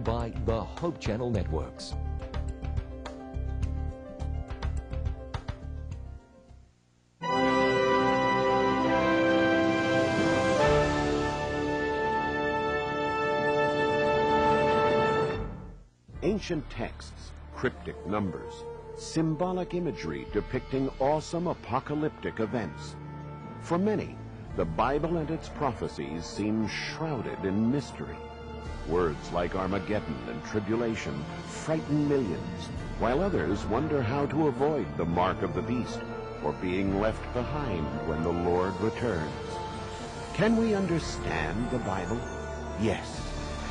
by the Hope Channel Networks. Ancient texts, cryptic numbers, symbolic imagery depicting awesome apocalyptic events. For many, the Bible and its prophecies seem shrouded in mystery. Words like Armageddon and tribulation frighten millions, while others wonder how to avoid the mark of the beast or being left behind when the Lord returns. Can we understand the Bible? Yes.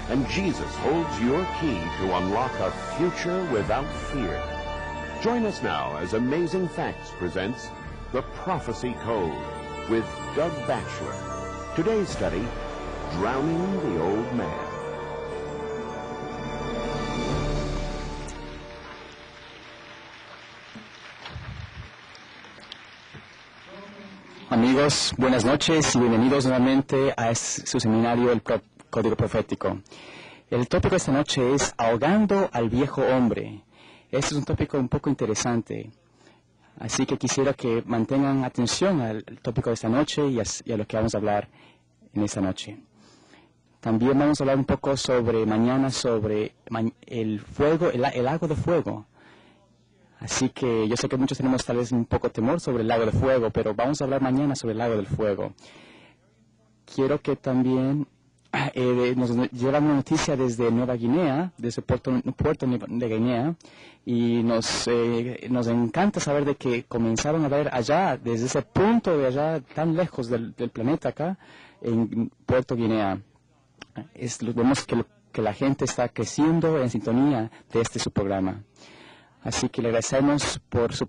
And Jesus holds your key to unlock a future without fear. Join us now as Amazing Facts presents The Prophecy Code with Doug Batchelor. Today's study, Drowning the Old Man. Amigos, buenas noches y bienvenidos nuevamente a su seminario, el Código Profético. El tópico de esta noche es Ahogando al Viejo Hombre. Este es un tópico un poco interesante, así que quisiera que mantengan atención al tópico de esta noche y a lo que vamos a hablar en esta noche. También vamos a hablar un poco mañana sobre el fuego, el lago de fuego. Así que yo sé que muchos tenemos tal vez un poco temor sobre el lago de fuego, pero vamos a hablar mañana sobre el lago del fuego. Quiero que también nos llevan una noticia desde Nueva Guinea, desde puerto de Guinea, y nos encanta saber de que comenzaron a ver allá, desde ese punto de allá, tan lejos del planeta acá, en Puerto Guinea. Vemos que la gente está creciendo en sintonía de su programa. Así que le agradecemos por su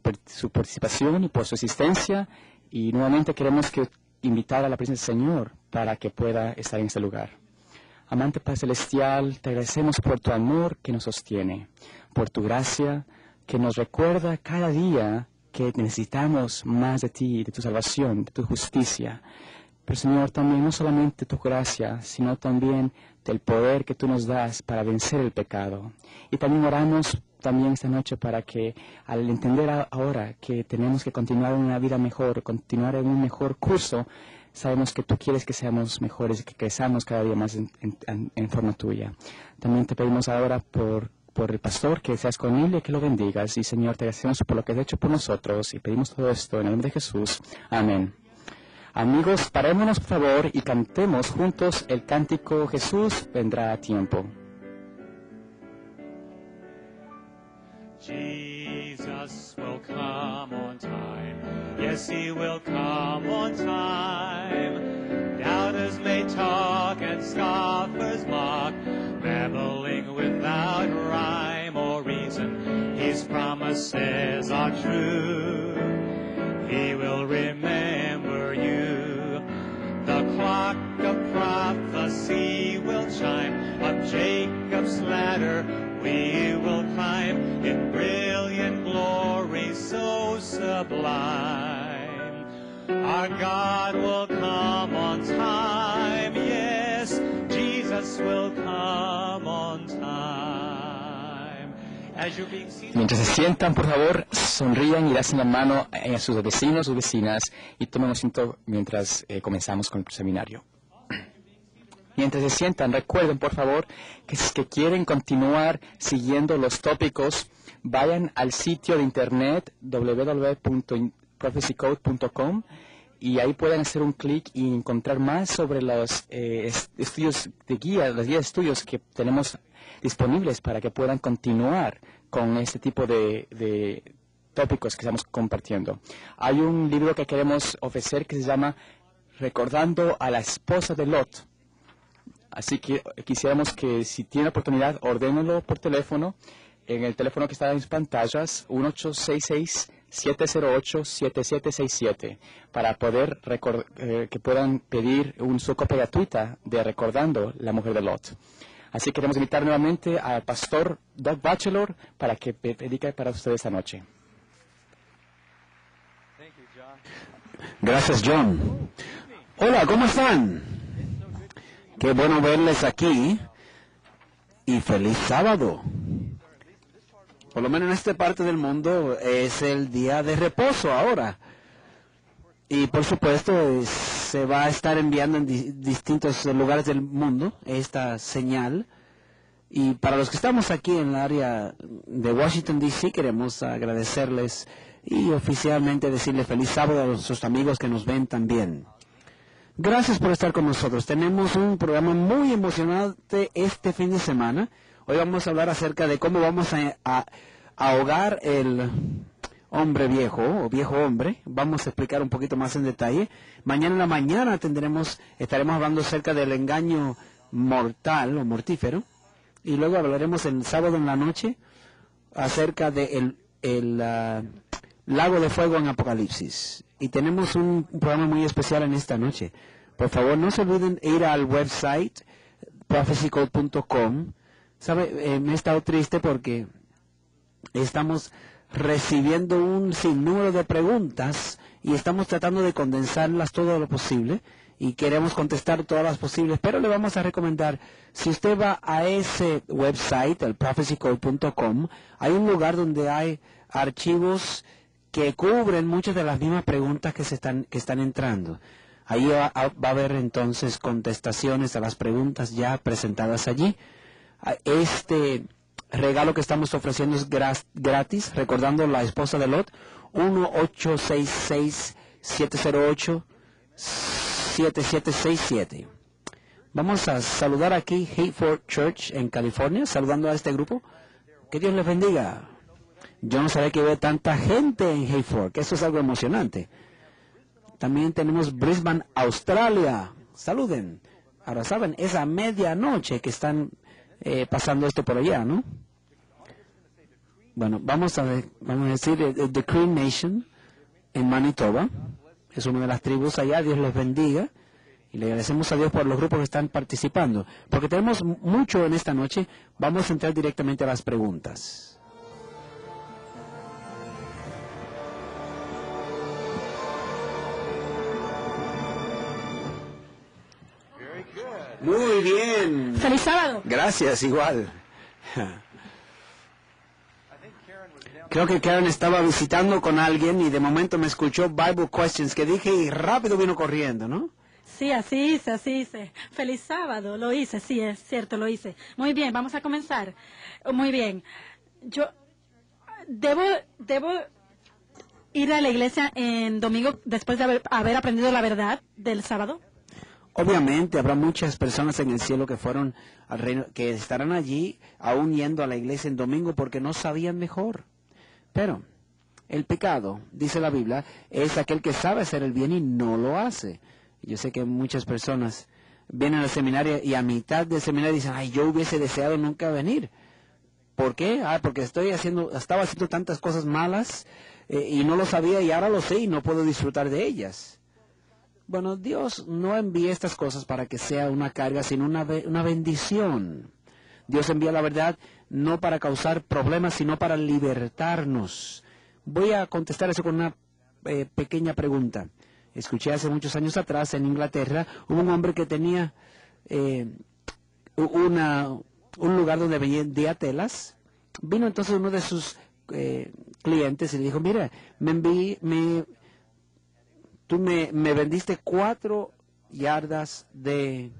participación y por su asistencia, y nuevamente queremos invitar a la presencia del Señor para que pueda estar en este lugar. Amante Padre Celestial, te agradecemos por tu amor que nos sostiene, por tu gracia que nos recuerda cada día que necesitamos más de ti, de tu salvación, de tu justicia. Pero Señor, también no solamente tu gracia, sino también del poder que tú nos das para vencer el pecado. Y también oramos esta noche para que, al entender ahora que tenemos que continuar en una vida mejor, continuar en un mejor curso, sabemos que tú quieres que seamos mejores y que crezamos cada día más en forma tuya. También te pedimos ahora por el pastor, que seas con él y que lo bendigas. Y Señor, te agradecemos por lo que has hecho por nosotros y pedimos todo esto en el nombre de Jesús. Amén. Amigos, parémonos por favor y cantemos juntos el cántico Jesús vendrá a tiempo. Jesus will come on time. Yes, he will come on time. Doubters may talk and scoffers mock, babbling without rhyme or reason. His promises are true. He will remember you. The clock of prophecy will chime. Up Jacob's ladder we will climb in brilliant glory so sublime. Our God will come on time. Yes, Jesus will come on time. As you're being seated. Mientras se sientan, por favor, sonrían y hacen la mano a sus vecinos, sus vecinas, y tomen asiento mientras comenzamos con el seminario. Mientras se sientan, recuerden, por favor, que si quieren continuar siguiendo los tópicos, vayan al sitio de internet www.prophecycode.com y ahí pueden hacer un clic y encontrar más sobre los estudios de guía, las guías de estudios que tenemos disponibles para que puedan continuar con este tipo de tópicos que estamos compartiendo. Hay un libro que queremos ofrecer que se llama Recordando a la esposa de Lot. Así que quisiéramos que, si tiene oportunidad, ordénelo por teléfono, en el teléfono que está en sus pantallas, 1866-708-7767, para poder que puedan pedir su copia gratuita de Recordando la Mujer de Lot. Así que queremos invitar nuevamente al pastor Doug Batchelor para que predique para ustedes esta noche. Gracias, John. Hola, ¿cómo están? Qué bueno verles aquí. y feliz sábado. Por lo menos en esta parte del mundo es el día de reposo ahora. Y por supuesto se va a estar enviando en distintos lugares del mundo esta señal. Y para los que estamos aquí en el área de Washington, D.C., queremos agradecerles y oficialmente decirle feliz sábado a nuestros amigos que nos ven también. Gracias por estar con nosotros. Tenemos un programa muy emocionante este fin de semana. Hoy vamos a hablar acerca de cómo vamos a ahogar el hombre viejo o viejo hombre. Vamos a explicar un poquito más en detalle. Mañana en la mañana estaremos hablando acerca del engaño mortal o mortífero. Y luego hablaremos el sábado en la noche acerca de el lago de fuego en Apocalipsis. Y tenemos un programa muy especial en esta noche. Por favor, no se olviden ir al website prophecycode.com. ¿Sabe? Me he estado triste porque estamos recibiendo un sinnúmero de preguntas y estamos tratando de condensarlas todo lo posible y queremos contestar todas las posibles, pero le vamos a recomendar, si usted va a ese website, el prophecycode.com, hay un lugar donde hay archivos que cubren muchas de las mismas preguntas que están entrando. Ahí va a haber entonces contestaciones a las preguntas ya presentadas allí. Este regalo que estamos ofreciendo es gratis, recordando la esposa de Lot, 1-866-708-7767. Vamos a saludar aquí Hayford Church en California, saludando a este grupo. Que Dios les bendiga. Yo no sabía que había tanta gente en Hayford, que eso es algo emocionante. También tenemos Brisbane, Australia. Saluden. Ahora saben, es a medianoche que están pasando esto por allá, ¿no? Bueno, vamos a decir The Cree Nation en Manitoba. Es una de las tribus allá. Dios les bendiga. Y le agradecemos a Dios por los grupos que están participando. Porque tenemos mucho en esta noche. Vamos a entrar directamente a las preguntas. Muy bien. ¡Feliz sábado! Gracias, igual. Creo que Karen estaba visitando con alguien y de momento me escuchó Bible Questions que dije y rápido vino corriendo, ¿no? Sí, así hice. ¡Feliz sábado! Lo hice, sí, es cierto, lo hice. Muy bien, vamos a comenzar. Muy bien. Yo debo ir a la iglesia en domingo después de haber aprendido la verdad del sábado. Obviamente habrá muchas personas en el cielo que fueron al reino, que estarán allí aún yendo a la iglesia en domingo porque no sabían mejor. Pero el pecado, dice la Biblia, es aquel que sabe hacer el bien y no lo hace. Yo sé que muchas personas vienen al seminario y a mitad del seminario dicen, ay, yo hubiese deseado nunca venir. ¿Por qué? Porque estaba haciendo tantas cosas malas y no lo sabía y ahora lo sé y no puedo disfrutar de ellas. Bueno, Dios no envía estas cosas para que sea una carga, sino una bendición. Dios envía la verdad no para causar problemas, sino para libertarnos. Voy a contestar eso con una pequeña pregunta. Escuché hace muchos años atrás en Inglaterra, hubo un hombre que tenía un lugar donde vendía telas. Vino entonces uno de sus clientes y le dijo, mira, tú me vendiste 4 yardas de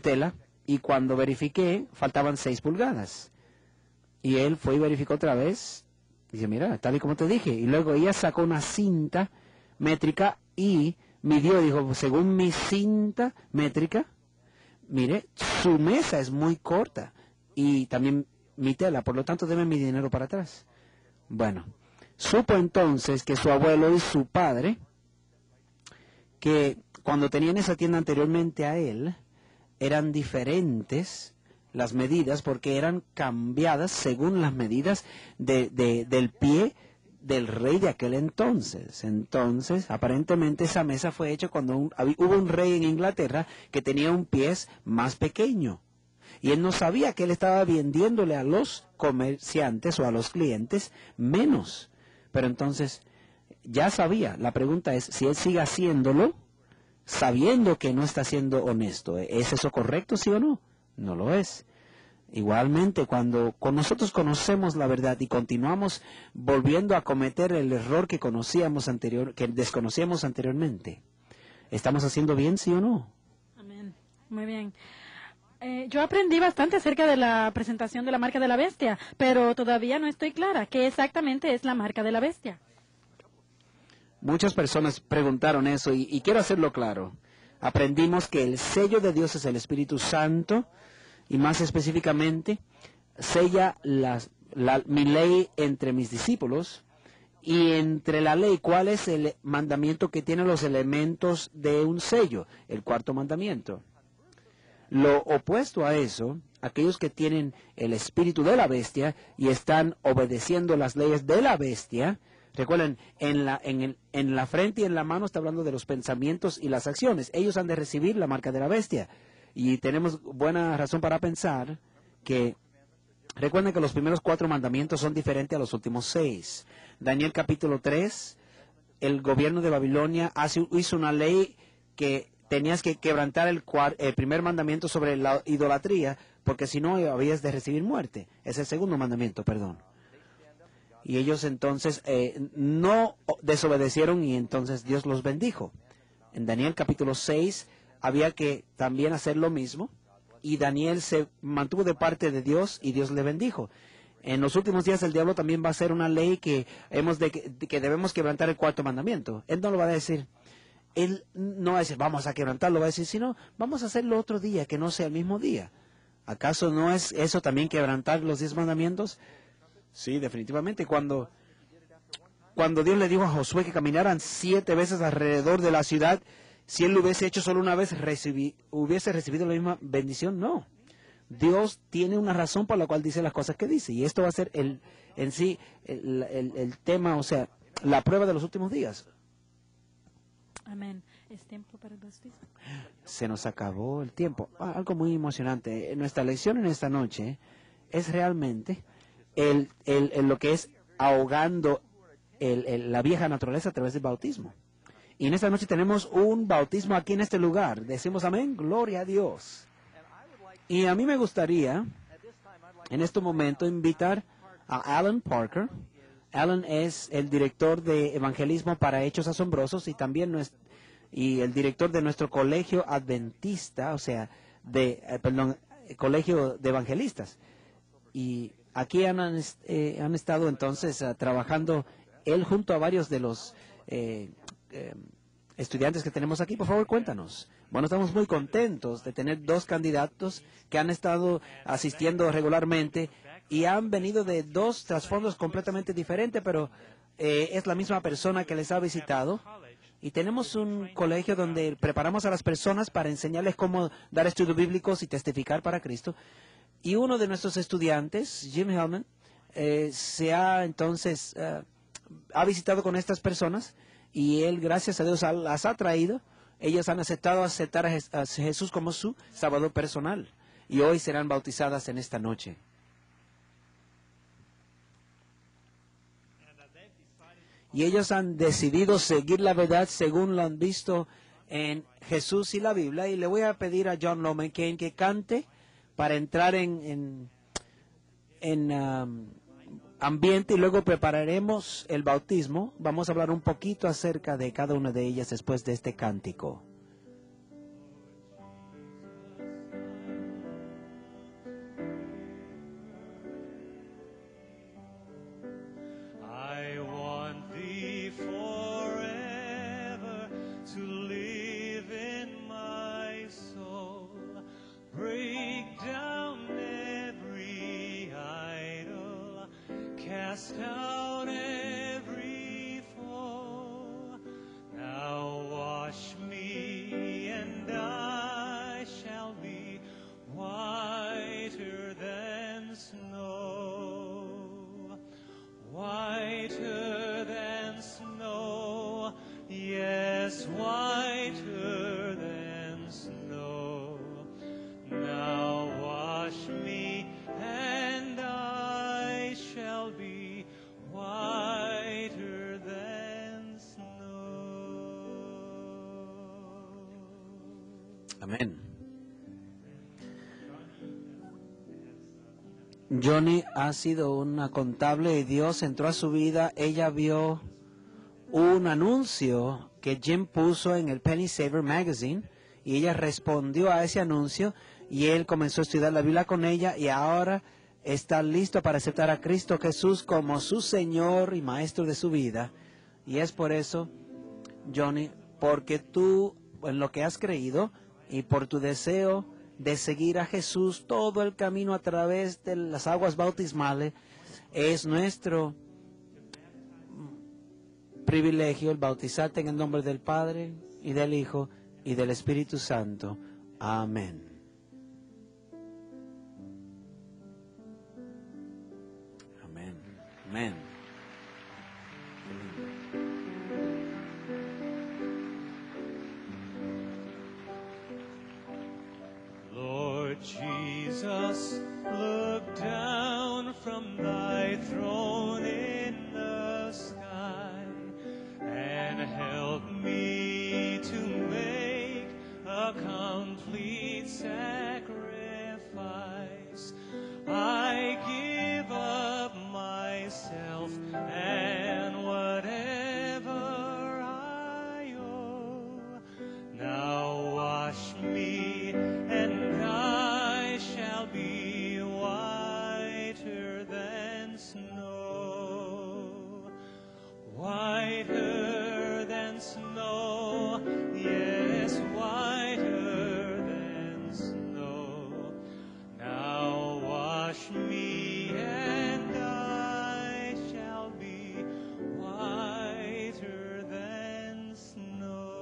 tela y cuando verifiqué faltaban 6 pulgadas. Y él fue y verificó otra vez. Dice, mira, tal y como te dije. Y luego ella sacó una cinta métrica y midió, dijo, según mi cinta métrica, mire, su mesa es muy corta y también mi tela, por lo tanto deme mi dinero para atrás. Bueno, supo entonces que su abuelo y su padre, que cuando tenían esa tienda anteriormente a él, eran diferentes las medidas porque eran cambiadas según las medidas del pie del rey de aquel entonces. Entonces, aparentemente esa mesa fue hecha cuando hubo un rey en Inglaterra que tenía un pie más pequeño. Y él no sabía que él estaba vendiéndole a los comerciantes o a los clientes menos. Pero entonces, ya sabía. La pregunta es, si él sigue haciéndolo, sabiendo que no está siendo honesto, ¿es eso correcto, sí o no? No lo es. Igualmente, cuando nosotros conocemos la verdad y continuamos volviendo a cometer el error que desconocíamos anteriormente, ¿estamos haciendo bien, sí o no? Amén. Muy bien. Yo aprendí bastante acerca de la presentación de la marca de la bestia, pero todavía no estoy clara qué exactamente es la marca de la bestia. Muchas personas preguntaron eso y quiero hacerlo claro. Aprendimos que el sello de Dios es el Espíritu Santo y más específicamente sella mi ley entre mis discípulos y entre la ley, ¿cuál es el mandamiento que tiene los elementos de un sello? El cuarto mandamiento. Lo opuesto a eso, aquellos que tienen el espíritu de la bestia y están obedeciendo las leyes de la bestia, recuerden, en la frente y en la mano está hablando de los pensamientos y las acciones. Ellos han de recibir la marca de la bestia. Y tenemos buena razón para pensar que, recuerden que los primeros 4 mandamientos son diferentes a los últimos 6. Daniel capítulo 3, el gobierno de Babilonia hizo una ley que tenías que quebrantar el primer mandamiento sobre la idolatría, porque si no habías de recibir muerte. Es el segundo mandamiento, perdón. Y ellos entonces no desobedecieron y entonces Dios los bendijo. En Daniel capítulo 6 había que también hacer lo mismo y Daniel se mantuvo de parte de Dios y Dios le bendijo. En los últimos días el diablo también va a hacer una ley que debemos quebrantar el cuarto mandamiento. Él no lo va a decir. Él no va a decir, vamos a quebrantarlo, va a decir, sino, vamos a hacerlo otro día, que no sea el mismo día. ¿Acaso no es eso también quebrantar los 10 mandamientos? Sí, definitivamente. Cuando Dios le dijo a Josué que caminaran 7 veces alrededor de la ciudad, si él lo hubiese hecho solo una vez, ¿hubiese recibido la misma bendición? No. Dios tiene una razón por la cual dice las cosas que dice. Y esto va a ser el tema, o sea, la prueba de los últimos días. Amén. ¿Es tiempo para el bautismo? Se nos acabó el tiempo. Algo muy emocionante. Nuestra lección en esta noche es realmente lo que es ahogando la vieja naturaleza a través del bautismo. Y en esta noche tenemos un bautismo aquí en este lugar. Decimos amén, gloria a Dios. Y a mí me gustaría, en este momento, invitar a Alan Parker. Alan es el director de evangelismo para Hechos Asombrosos y también el director de nuestro colegio adventista, o sea, colegio de evangelistas. Y aquí han estado entonces trabajando él junto a varios de los estudiantes que tenemos aquí. Por favor, cuéntanos. Bueno, estamos muy contentos de tener 2 candidatos que han estado asistiendo regularmente y han venido de 2 trasfondos completamente diferentes, pero es la misma persona que les ha visitado. Y tenemos un colegio donde preparamos a las personas para enseñarles cómo dar estudios bíblicos y testificar para Cristo. Y uno de nuestros estudiantes, Jim Hellman, ha visitado con estas personas y él, gracias a Dios, las ha traído. Ellas han aceptado a Jesús como su Salvador personal y hoy serán bautizadas en esta noche. Y ellos han decidido seguir la verdad según lo han visto en Jesús y la Biblia. Y le voy a pedir a John Lomencain que cante para entrar en ambiente y luego prepararemos el bautismo. Vamos a hablar un poquito acerca de cada una de ellas después de este cántico. I want thee forever to live in my soul. Break down every idol, cast out every foe. Now wash me and I shall be whiter than snow. Whiter than snow, yes, whiter than snow. Now wash me and I shall be whiter than snow. Amén. Johnny ha sido una contable y Dios entró a su vida. Ella vio un anuncio que Jim puso en el Penny Saver Magazine y ella respondió a ese anuncio y él comenzó a estudiar la Biblia con ella y ahora está listo para aceptar a Cristo Jesús como su Señor y Maestro de su vida. Y es por eso, Johnny, porque tú en lo que has creído y por tu deseo de seguir a Jesús todo el camino a través de las aguas bautismales, es nuestro privilegio el bautizarte en el nombre del Padre y del Hijo y del Espíritu Santo. Amén. Amén. Amén. Lord Jesus, look down from thy throne in the sky and help me to make a complete sacrifice. I give up myself and whatever I owe. Now wash me and I shall be whiter than snow. Whiter than snow, yes, whiter than snow. Now wash me and I shall be whiter than snow.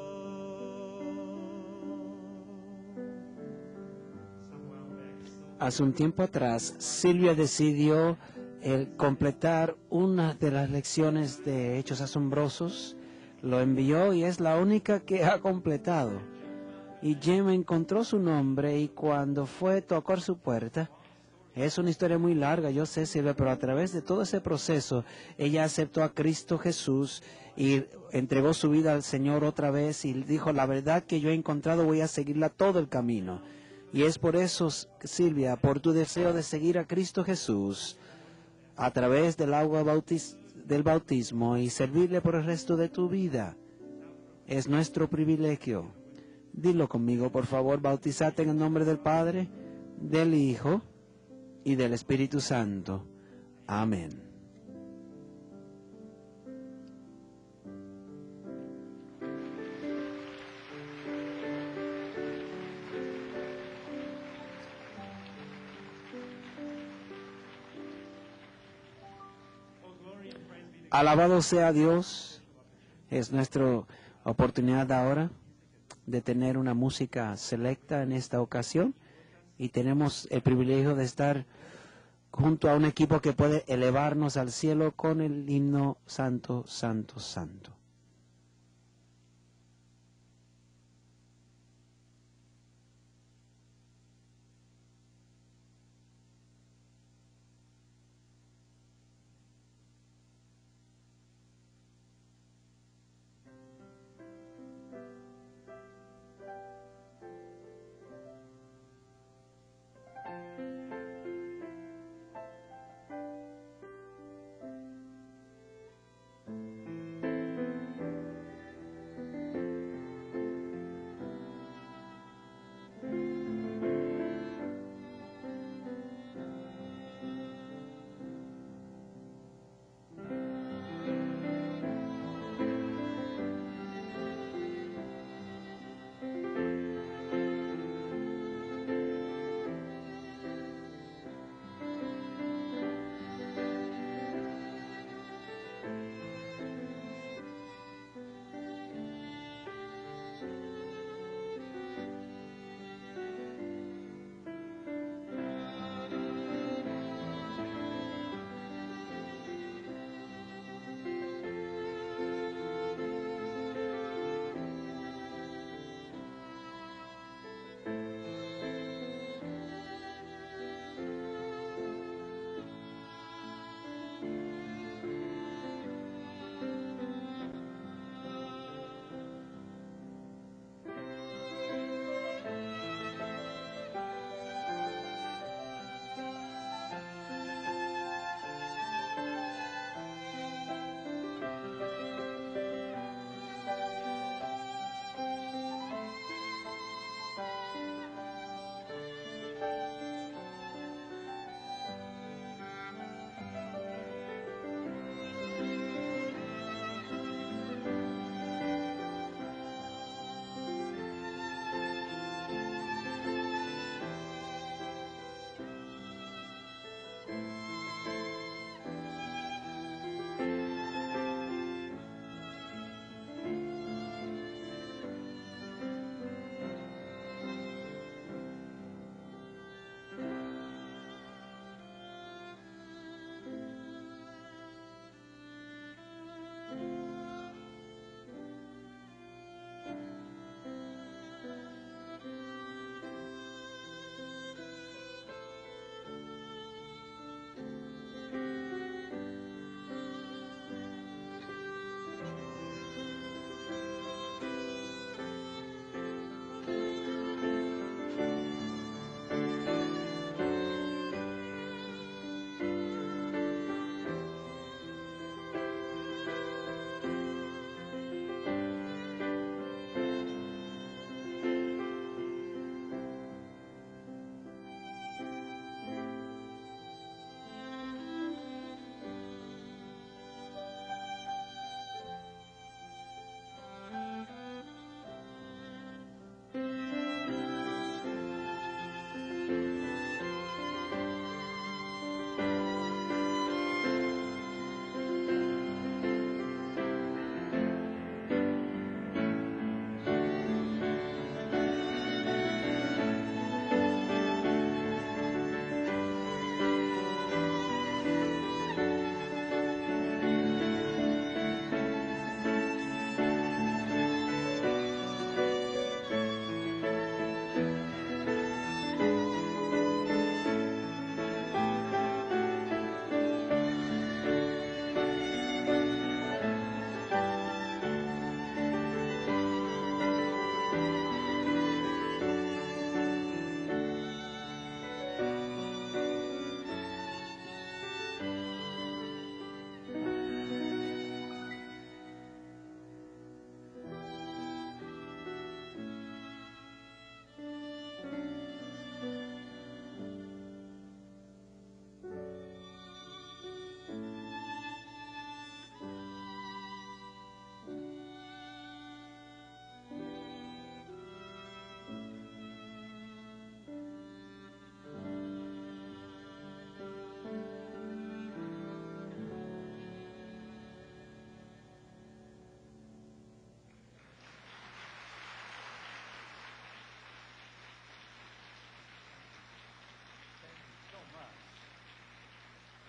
Hace un tiempo atrás, Silvia decidió completar una de las lecciones de Hechos Asombrosos. Lo envió y es la única que ha completado. Y Jim encontró su nombre y cuando fue a tocar su puerta, es una historia muy larga, yo sé, Silvia, pero a través de todo ese proceso, ella aceptó a Cristo Jesús y entregó su vida al Señor otra vez y dijo, la verdad que yo he encontrado voy a seguirla todo el camino. Y es por eso, Silvia, por tu deseo de seguir a Cristo Jesús a través del agua del bautismo y servirle por el resto de tu vida. Es nuestro privilegio. Dilo conmigo, por favor, bautizate en el nombre del Padre, del Hijo y del Espíritu Santo. Amén. Alabado sea Dios. Es nuestra oportunidad ahora de tener una música selecta en esta ocasión y tenemos el privilegio de estar junto a un equipo que puede elevarnos al cielo con el himno Santo, Santo, Santo.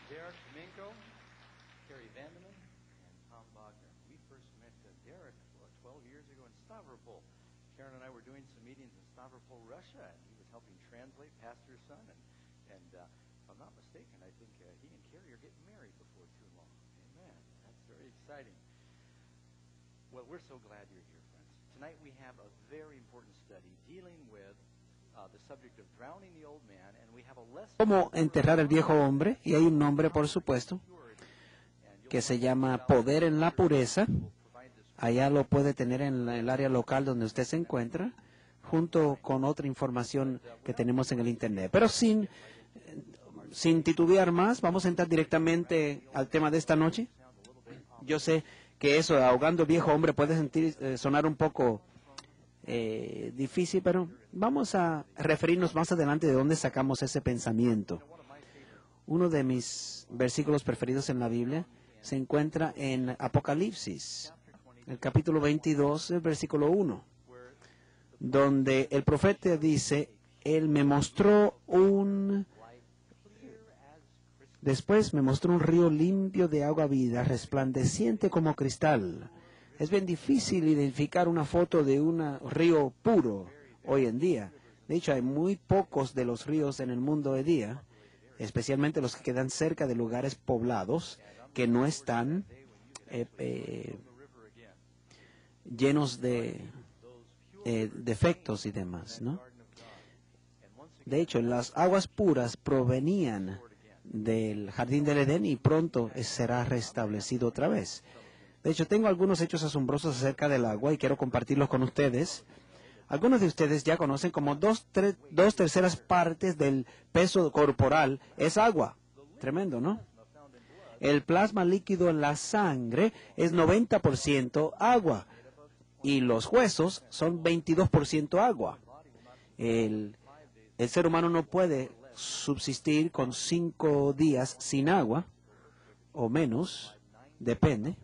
Derek Domingo, Carrie Vandeman, and Tom Wagner. We first met Derek 12 years ago in Stavropol. Karen and I were doing some meetings in Stavropol, Russia, and he was helping translate Pastor's son. And if I'm not mistaken, I think he and Carrie are getting married before too long. Amen. That's very exciting. Well, we're so glad you're here, friends. Tonight we have a very important study dealing with the subject of drowning the old man, and we have a lesson. Cómo enterrar al viejo hombre, y hay un nombre, por supuesto, que se llama Poder en la Pureza. Allá lo puede tener en el área local donde usted se encuentra, junto con otra información que tenemos en el Internet. Pero sin titubear más, vamos a entrar directamente al tema de esta noche. Yo sé que eso, ahogando al viejo hombre, puede sonar un poco difícil, pero vamos a referirnos más adelante de dónde sacamos ese pensamiento. Uno de mis versículos preferidos en la Biblia se encuentra en Apocalipsis, el capítulo 22, el versículo 1, donde el profeta dice, Él me mostró Después me mostró un río limpio de agua viva, resplandeciente como cristal. Es bien difícil identificar una foto de un río puro hoy en día. De hecho, hay muy pocos de los ríos en el mundo hoy día, especialmente los que quedan cerca de lugares poblados, que no están llenos de defectos y demás, ¿no? De hecho, las aguas puras provenían del jardín del Edén y pronto será restablecido otra vez. De hecho, tengo algunos hechos asombrosos acerca del agua y quiero compartirlos con ustedes. Algunos de ustedes ya conocen como dos terceras partes del peso corporal es agua. Tremendo, ¿no? El plasma líquido en la sangre es 90% agua y los huesos son 22% agua. El ser humano no puede subsistir con 5 días sin agua, o menos, depende.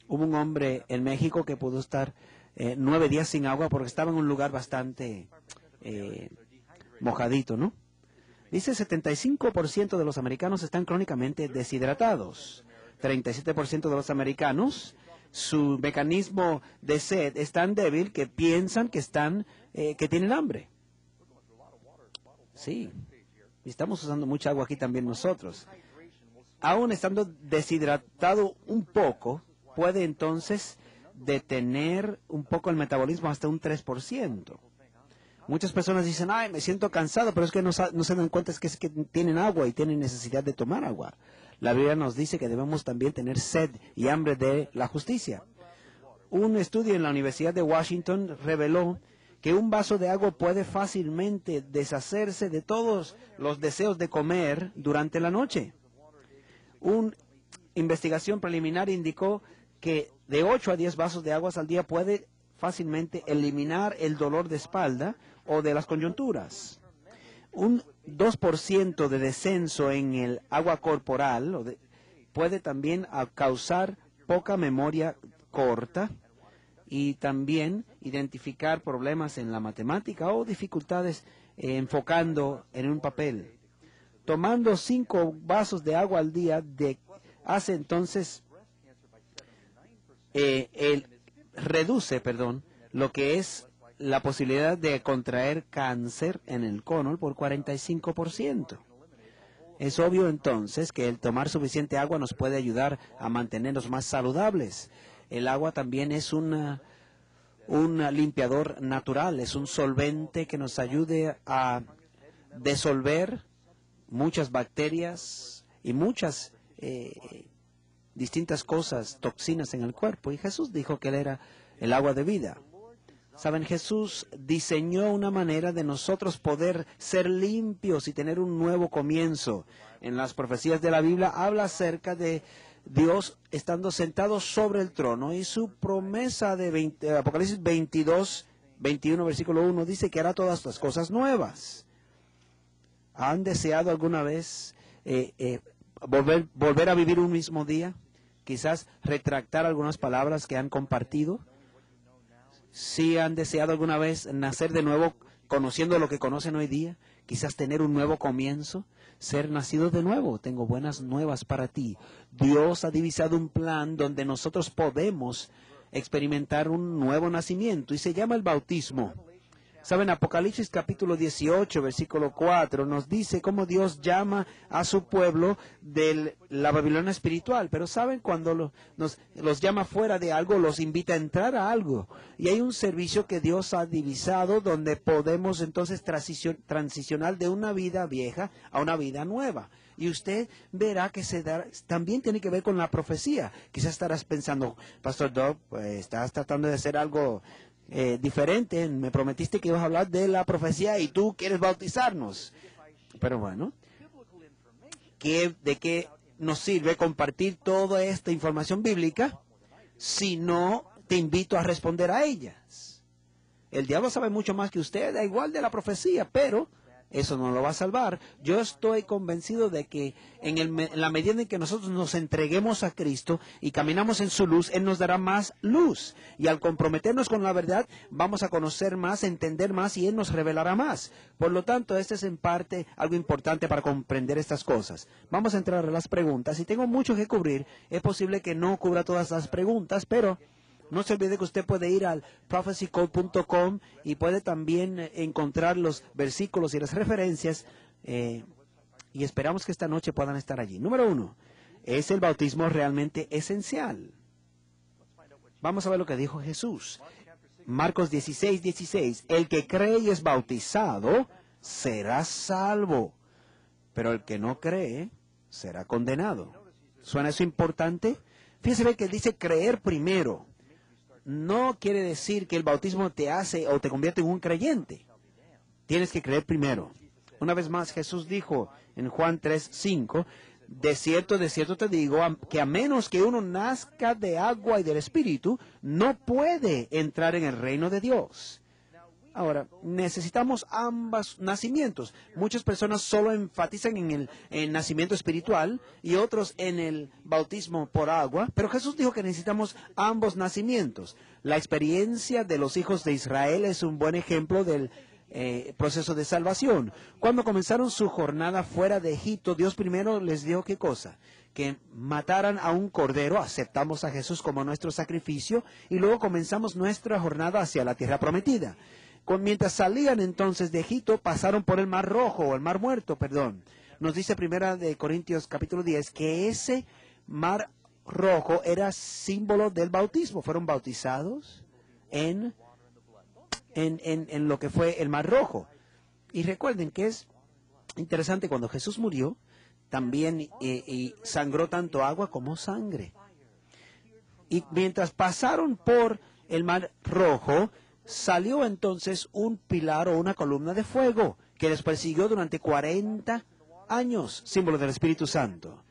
Hubo un hombre en México que pudo estar 9 días sin agua porque estaba en un lugar bastante mojadito, ¿no? Dice 75% de los americanos están crónicamente deshidratados. 37% de los americanos, su mecanismo de sed es tan débil que piensan que tienen hambre. Sí, y estamos usando mucha agua aquí también nosotros. Aún estando deshidratado un poco, puede entonces detener un poco el metabolismo hasta un 3%. Muchas personas dicen, ay, me siento cansado, pero es que no se dan cuenta es que tienen agua y tienen necesidad de tomar agua. La Biblia nos dice que debemos también tener sed y hambre de la justicia. Un estudio en la Universidad de Washington reveló que un vaso de agua puede fácilmente deshacerse de todos los deseos de comer durante la noche. Una investigación preliminar indicó que de 8 a 10 vasos de agua al día puede fácilmente eliminar el dolor de espalda o de las coyunturas. Un 2% de descenso en el agua corporal puede también causar poca memoria corta y también identificar problemas en la matemática o dificultades enfocando en un papel. Tomando 5 vasos de agua al día hace entonces reduce lo que es la posibilidad de contraer cáncer en el colon por 45%. Es obvio entonces que el tomar suficiente agua nos puede ayudar a mantenernos más saludables. El agua también es un limpiador natural, es un solvente que nos ayude a disolver muchas bacterias y muchas distintas cosas, toxinas en el cuerpo. Y Jesús dijo que Él era el agua de vida. Saben, Jesús diseñó una manera de nosotros poder ser limpios y tener un nuevo comienzo. En las profecías de la Biblia habla acerca de Dios estando sentado sobre el trono y su promesa de Apocalipsis 22, 21, versículo 1 dice que hará todas las cosas nuevas. ¿Han deseado alguna vez volver a vivir un mismo día? Quizás retractar algunas palabras que han compartido. ¿Sí han deseado alguna vez nacer de nuevo conociendo lo que conocen hoy día? Quizás tener un nuevo comienzo, ser nacido de nuevo. Tengo buenas nuevas para ti. Dios ha divisado un plan donde nosotros podemos experimentar un nuevo nacimiento y se llama el bautismo. Saben, Apocalipsis capítulo 18, versículo 4, nos dice cómo Dios llama a su pueblo de la Babilonia espiritual. Pero saben, cuando los llama fuera de algo, los invita a entrar a algo. Y hay un servicio que Dios ha divisado donde podemos entonces transicionar de una vida vieja a una vida nueva. Y usted verá que también tiene que ver con la profecía. Quizás estarás pensando, Pastor Doug, pues estás tratando de hacer algo diferente. Me prometiste que ibas a hablar de la profecía y tú quieres bautizarnos. Pero bueno, ¿de qué nos sirve compartir toda esta información bíblica si no te invito a responder a ellas? El diablo sabe mucho más que usted, da igual de la profecía, pero eso no lo va a salvar. Yo estoy convencido de que en la medida en que nosotros nos entreguemos a Cristo y caminamos en su luz, Él nos dará más luz. Y al comprometernos con la verdad, vamos a conocer más, entender más y Él nos revelará más. Por lo tanto, este es en parte algo importante para comprender estas cosas. Vamos a entrar a las preguntas. Y tengo mucho que cubrir. Es posible que no cubra todas las preguntas, pero no se olvide que usted puede ir al prophecycode.com y puede también encontrar los versículos y las referencias y esperamos que esta noche puedan estar allí. Número 1, ¿es el bautismo realmente esencial? Vamos a ver lo que dijo Jesús. Marcos 16, 16. El que cree y es bautizado será salvo, pero el que no cree será condenado. ¿Suena eso importante? Fíjese que él dice creer primero. No quiere decir que el bautismo te hace o te convierte en un creyente. Tienes que creer primero. Una vez más, Jesús dijo en Juan 3:5, de cierto te digo, que a menos que uno nazca de agua y del Espíritu, no puede entrar en el reino de Dios. Ahora, necesitamos ambos nacimientos. Muchas personas solo enfatizan en el nacimiento espiritual y otros en el bautismo por agua, pero Jesús dijo que necesitamos ambos nacimientos. La experiencia de los hijos de Israel es un buen ejemplo del proceso de salvación. Cuando comenzaron su jornada fuera de Egipto, Dios primero les dijo ¿qué cosa? Que mataran a un cordero, aceptamos a Jesús como nuestro sacrificio y luego comenzamos nuestra jornada hacia la tierra prometida. Mientras salían entonces de Egipto, pasaron por el Mar Rojo, o el Mar Muerto, perdón. Nos dice Primera de Corintios capítulo 10 que ese Mar Rojo era símbolo del bautismo. Fueron bautizados en lo que fue el Mar Rojo. Y recuerden que es interesante, cuando Jesús murió, también y sangró tanto agua como sangre. Y mientras pasaron por el Mar Rojo, salió entonces un pilar o una columna de fuego que les persiguió durante 40 años, símbolo del Espíritu Santo.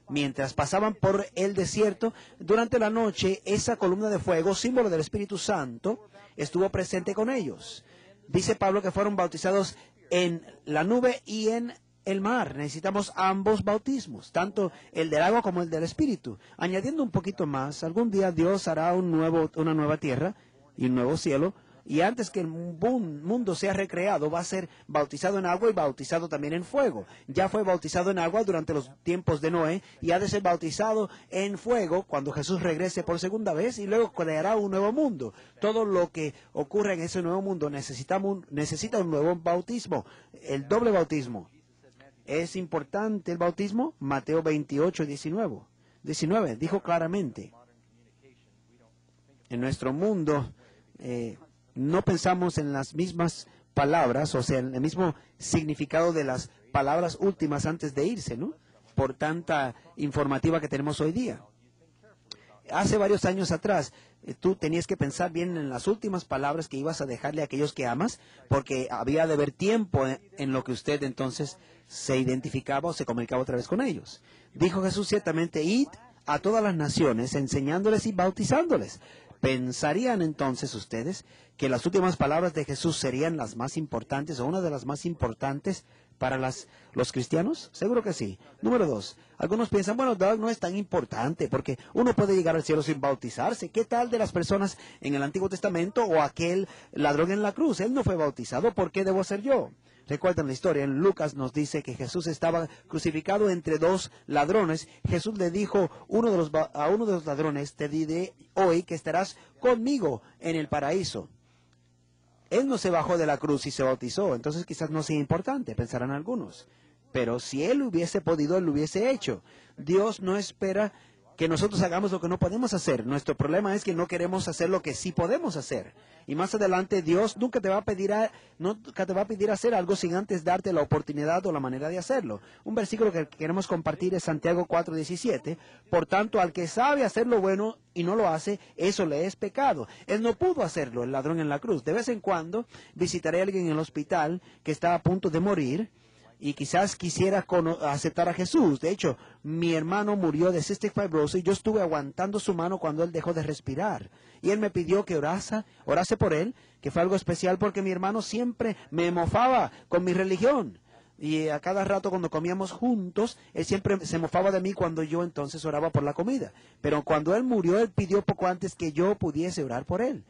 Mientras pasaban por el desierto, durante la noche, esa columna de fuego, símbolo del Espíritu Santo, estuvo presente con ellos. Dice Pablo que fueron bautizados en la nube y en el mar. Necesitamos ambos bautismos, tanto el del agua como el del Espíritu. Añadiendo un poquito más, algún día Dios hará una nueva tierra y un nuevo cielo, y antes que el mundo sea recreado, va a ser bautizado en agua y bautizado también en fuego. Ya fue bautizado en agua durante los tiempos de Noé y ha de ser bautizado en fuego cuando Jesús regrese por segunda vez, y luego creará un nuevo mundo. Todo lo que ocurre en ese nuevo mundo necesita un nuevo bautismo, el doble bautismo. ¿Es importante el bautismo? Mateo 28, 19 dijo claramente. En nuestro mundo no pensamos en las mismas palabras, o sea, en el mismo significado de las palabras últimas antes de irse, ¿no? Por tanta informativa que tenemos hoy día. Hace varios años atrás, tú tenías que pensar bien en las últimas palabras que ibas a dejarle a aquellos que amas, porque había de haber tiempo en lo que usted entonces se identificaba o se comunicaba otra vez con ellos. Dijo Jesús ciertamente: id a todas las naciones, enseñándoles y bautizándoles. ¿Pensarían entonces ustedes que las últimas palabras de Jesús serían las más importantes o una de las más importantes para los cristianos? Seguro que sí. Número 2. Algunos piensan, bueno, Doug, no es tan importante porque uno puede llegar al cielo sin bautizarse. ¿Qué tal de las personas en el Antiguo Testamento o aquel ladrón en la cruz? Él no fue bautizado, ¿por qué debo ser yo? Recuerdan la historia, en Lucas nos dice que Jesús estaba crucificado entre dos ladrones. Jesús le dijo a uno de los ladrones: te diré hoy que estarás conmigo en el paraíso. Él no se bajó de la cruz y se bautizó, entonces quizás no sea importante, pensarán algunos. Pero si él hubiese podido, él lo hubiese hecho. Dios no espera que nosotros hagamos lo que no podemos hacer. Nuestro problema es que no queremos hacer lo que sí podemos hacer. Y más adelante Dios nunca te va a pedir hacer algo sin antes darte la oportunidad o la manera de hacerlo. Un versículo que queremos compartir es Santiago 4:17. Por tanto, al que sabe hacer lo bueno y no lo hace, eso le es pecado. Él no pudo hacerlo, el ladrón en la cruz. De vez en cuando visitaré a alguien en el hospital que está a punto de morir y quizás quisiera aceptar a Jesús. De hecho, mi hermano murió de cystic fibrosis y yo estuve aguantando su mano cuando él dejó de respirar. Y él me pidió que orase por él, que fue algo especial porque mi hermano siempre me mofaba con mi religión. Y a cada rato cuando comíamos juntos, él siempre se mofaba de mí cuando yo entonces oraba por la comida. Pero cuando él murió, él pidió poco antes que yo pudiese orar por él.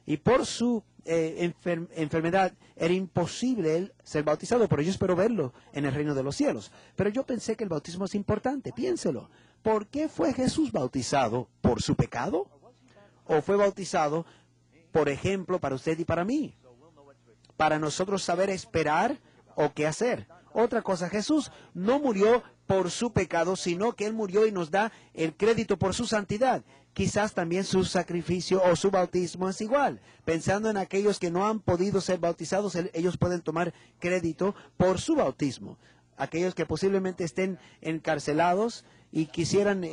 Y por su enfermedad era imposible él ser bautizado, pero yo espero verlo en el reino de los cielos. Pero yo pensé que el bautismo es importante, piénselo. ¿Por qué fue Jesús bautizado? ¿Por su pecado? ¿O fue bautizado, por ejemplo, para usted y para mí? Para nosotros saber esperar o qué hacer. Otra cosa, Jesús no murió por su pecado, sino que Él murió y nos da el crédito por su santidad. Quizás también su sacrificio o su bautismo es igual. Pensando en aquellos que no han podido ser bautizados, ellos pueden tomar crédito por su bautismo. Aquellos que posiblemente estén encarcelados y quisieran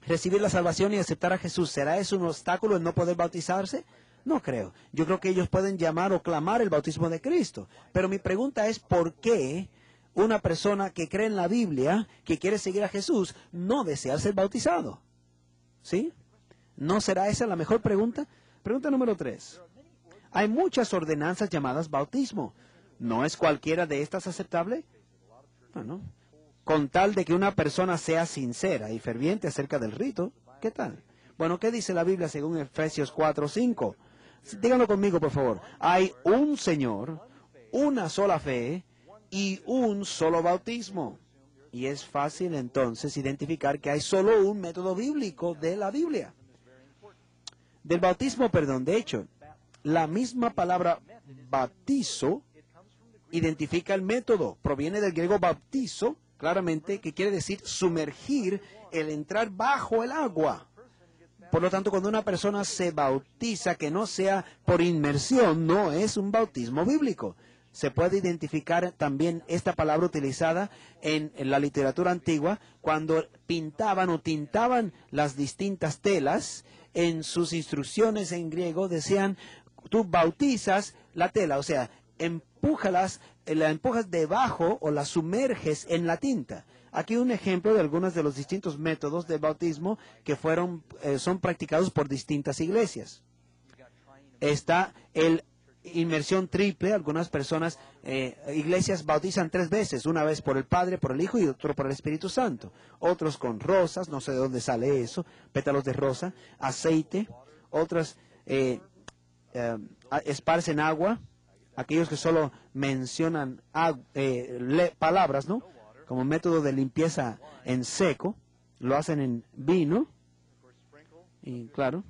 recibir la salvación y aceptar a Jesús, ¿será eso un obstáculo en no poder bautizarse? No creo. Yo creo que ellos pueden llamar o clamar el bautismo de Cristo. Pero mi pregunta es, ¿por qué una persona que cree en la Biblia, que quiere seguir a Jesús, no desea ser bautizado? ¿Sí? ¿No será esa la mejor pregunta? Pregunta número 3. Hay muchas ordenanzas llamadas bautismo. ¿No es cualquiera de estas aceptable? Bueno, con tal de que una persona sea sincera y ferviente acerca del rito, ¿qué tal? Bueno, ¿qué dice la Biblia según Efesios 4:5? Díganlo conmigo, por favor. Hay un Señor, una sola fe y un solo bautismo. Y es fácil entonces identificar que hay solo un método bíblico de la Biblia. Del bautismo, perdón, de hecho, la misma palabra bautizo identifica el método. Proviene del griego bautizo, claramente, que quiere decir sumergir, el entrar bajo el agua. Por lo tanto, cuando una persona se bautiza, que no sea por inmersión, no es un bautismo bíblico. Se puede identificar también esta palabra utilizada en la literatura antigua cuando pintaban o tintaban las distintas telas. En sus instrucciones en griego decían, tú bautizas la tela, o sea, la empujas debajo o la sumerges en la tinta. Aquí un ejemplo de algunos de los distintos métodos de bautismo que son practicados por distintas iglesias. Está el inmersión triple. Algunas personas, iglesias bautizan 3 veces, una vez por el Padre, por el Hijo y otro por el Espíritu Santo. Otros con rosas, no sé de dónde sale eso, pétalos de rosa, aceite. Otras esparcen agua. Aquellos que solo mencionan palabras, ¿no? Como método de limpieza en seco, lo hacen en vino. Y claro,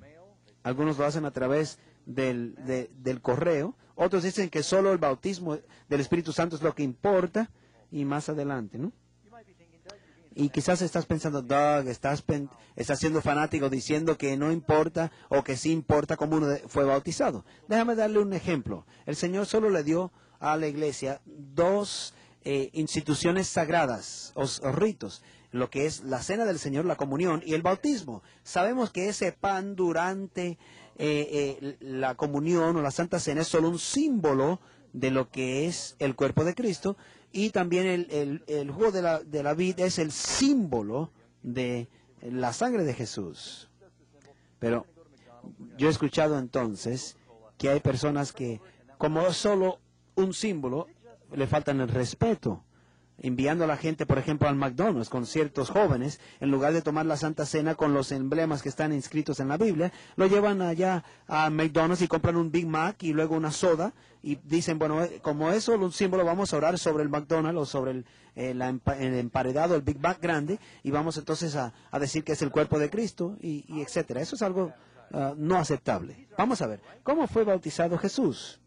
algunos lo hacen a través del correo. Otros dicen que solo el bautismo del Espíritu Santo es lo que importa. Y más adelante, ¿no? Y quizás estás pensando, Doug, estás siendo fanático diciendo que no importa o que sí importa cómo uno fue bautizado. Déjame darle un ejemplo. El Señor solo le dio a la iglesia 2 instituciones sagradas o ritos, lo que es la cena del Señor, la comunión y el bautismo. Sabemos que ese pan durante la comunión o la Santa Cena es solo un símbolo de lo que es el cuerpo de Cristo, y también el jugo de la vid es el símbolo de la sangre de Jesús. Pero yo he escuchado entonces que hay personas que, como es solo un símbolo, le faltan el respeto. Enviando a la gente, por ejemplo, al McDonald's con ciertos jóvenes, en lugar de tomar la Santa Cena con los emblemas que están inscritos en la Biblia, lo llevan allá a McDonald's y compran un Big Mac y luego una soda y dicen, bueno, como es solo un símbolo, vamos a orar sobre el McDonald's o sobre el emparedado, el Big Mac grande, y vamos entonces a decir que es el cuerpo de Cristo y etcétera. Eso es algo no aceptable. Vamos a ver, ¿cómo fue bautizado Jesús?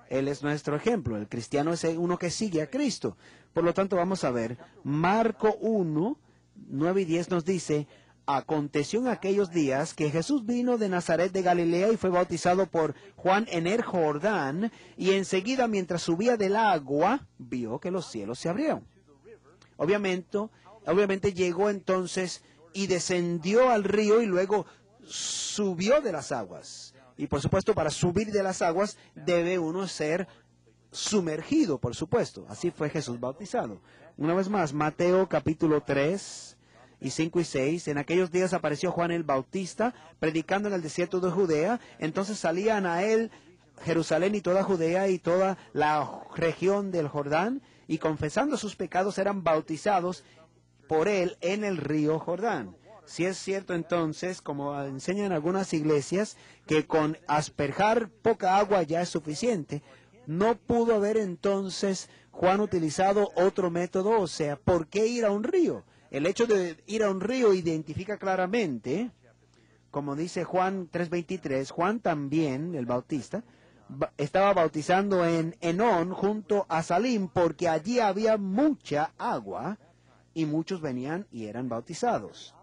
Él es nuestro ejemplo. El cristiano es uno que sigue a Cristo. Por lo tanto, vamos a ver, Marco 1, 9 y 10 nos dice, aconteció en aquellos días que Jesús vino de Nazaret de Galilea y fue bautizado por Juan en el Jordán, y enseguida mientras subía del agua, vio que los cielos se abrieron. Obviamente llegó entonces y descendió al río y luego subió de las aguas. Y por supuesto, para subir de las aguas debe uno ser sumergido, por supuesto. Así fue Jesús bautizado. Una vez más, Mateo capítulo 3 y 5 y 6. En aquellos días apareció Juan el Bautista predicando en el desierto de Judea. Entonces salían a él Jerusalén y toda Judea y toda la región del Jordán, y confesando sus pecados eran bautizados por él en el río Jordán. Si es cierto entonces, como enseñan algunas iglesias, que con asperjar poca agua ya es suficiente, no pudo haber entonces Juan utilizado otro método. O sea, ¿por qué ir a un río? El hecho de ir a un río identifica claramente, como dice Juan 3:23, Juan también, el Bautista, estaba bautizando en Enón junto a Salim, porque allí había mucha agua y muchos venían y eran bautizados.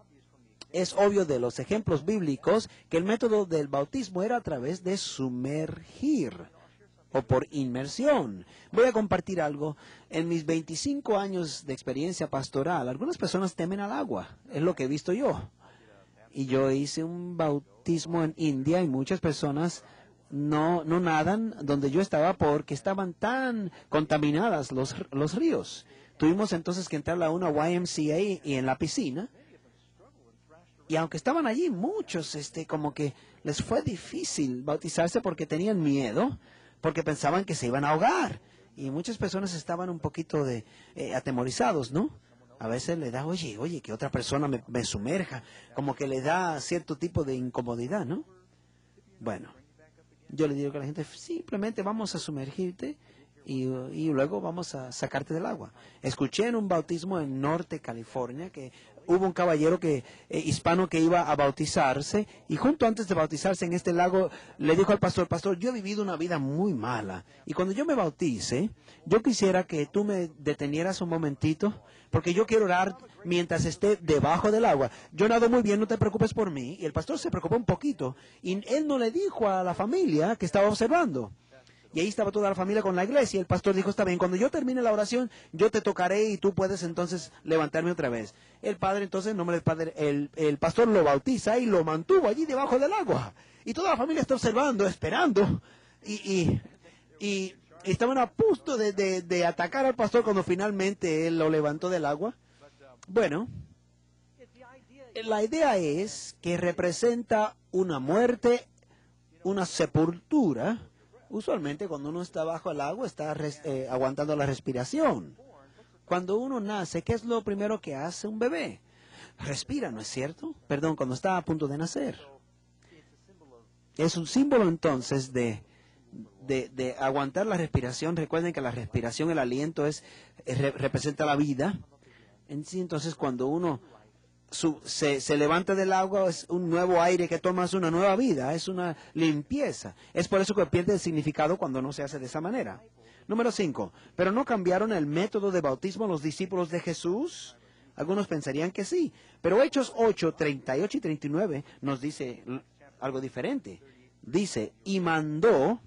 Es obvio de los ejemplos bíblicos que el método del bautismo era a través de sumergir o por inmersión. Voy a compartir algo. En mis 25 años de experiencia pastoral, algunas personas temen al agua. Es lo que he visto yo. Y yo hice un bautismo en India y muchas personas no nadan donde yo estaba porque estaban tan contaminadas los ríos. Tuvimos entonces que entrar a una YMCA y en la piscina. Y aunque estaban allí, muchos como que les fue difícil bautizarse porque tenían miedo, porque pensaban que se iban a ahogar. Y muchas personas estaban un poquito atemorizados, ¿no? A veces le da, oye, que otra persona me sumerja, como que le da cierto tipo de incomodidad, ¿no? Bueno, yo le digo a la gente, simplemente vamos a sumergirte y luego vamos a sacarte del agua. Escuché en un bautismo en Norte California que hubo un caballero hispano que iba a bautizarse y junto antes de bautizarse en este lago le dijo al pastor, pastor, yo he vivido una vida muy mala y cuando yo me bautice, yo quisiera que tú me detenieras un momentito porque yo quiero orar mientras esté debajo del agua. Yo nado muy bien, no te preocupes por mí. Y el pastor se preocupó un poquito y él no le dijo a la familia que estaba observando. Y ahí estaba toda la familia con la iglesia. El pastor dijo, está bien, cuando yo termine la oración, yo te tocaré y tú puedes entonces levantarme otra vez. El padre entonces, en nombre del padre, el pastor lo bautiza y lo mantuvo allí debajo del agua. Y toda la familia está observando, esperando. Y estaban a punto de atacar al pastor cuando finalmente él lo levantó del agua. Bueno, la idea es que representa una muerte, una sepultura. Usualmente cuando uno está bajo el agua está aguantando la respiración. Cuando uno nace, ¿qué es lo primero que hace un bebé? Respira, ¿no es cierto? Perdón, cuando está a punto de nacer. Es un símbolo entonces de aguantar la respiración. Recuerden que la respiración, el aliento representa la vida. Entonces cuando uno se levanta del agua, es un nuevo aire que toma, es una nueva vida, es una limpieza. Es por eso que pierde el significado cuando no se hace de esa manera. Número 5. Pero no cambiaron el método de bautismo los discípulos de Jesús. Algunos pensarían que sí. Pero Hechos 8, 38 y 39 nos dice algo diferente. Dice, y mandó,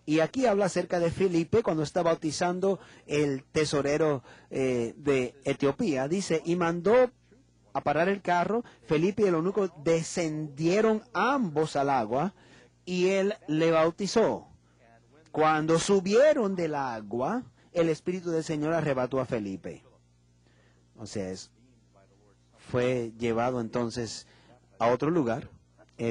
y aquí habla acerca de Felipe cuando está bautizando el tesorero de Etiopía. Dice, y mandó a parar el carro, Felipe y el eunuco descendieron ambos al agua y él le bautizó. Cuando subieron del agua, el Espíritu del Señor arrebató a Felipe. O sea, fue llevado entonces a otro lugar,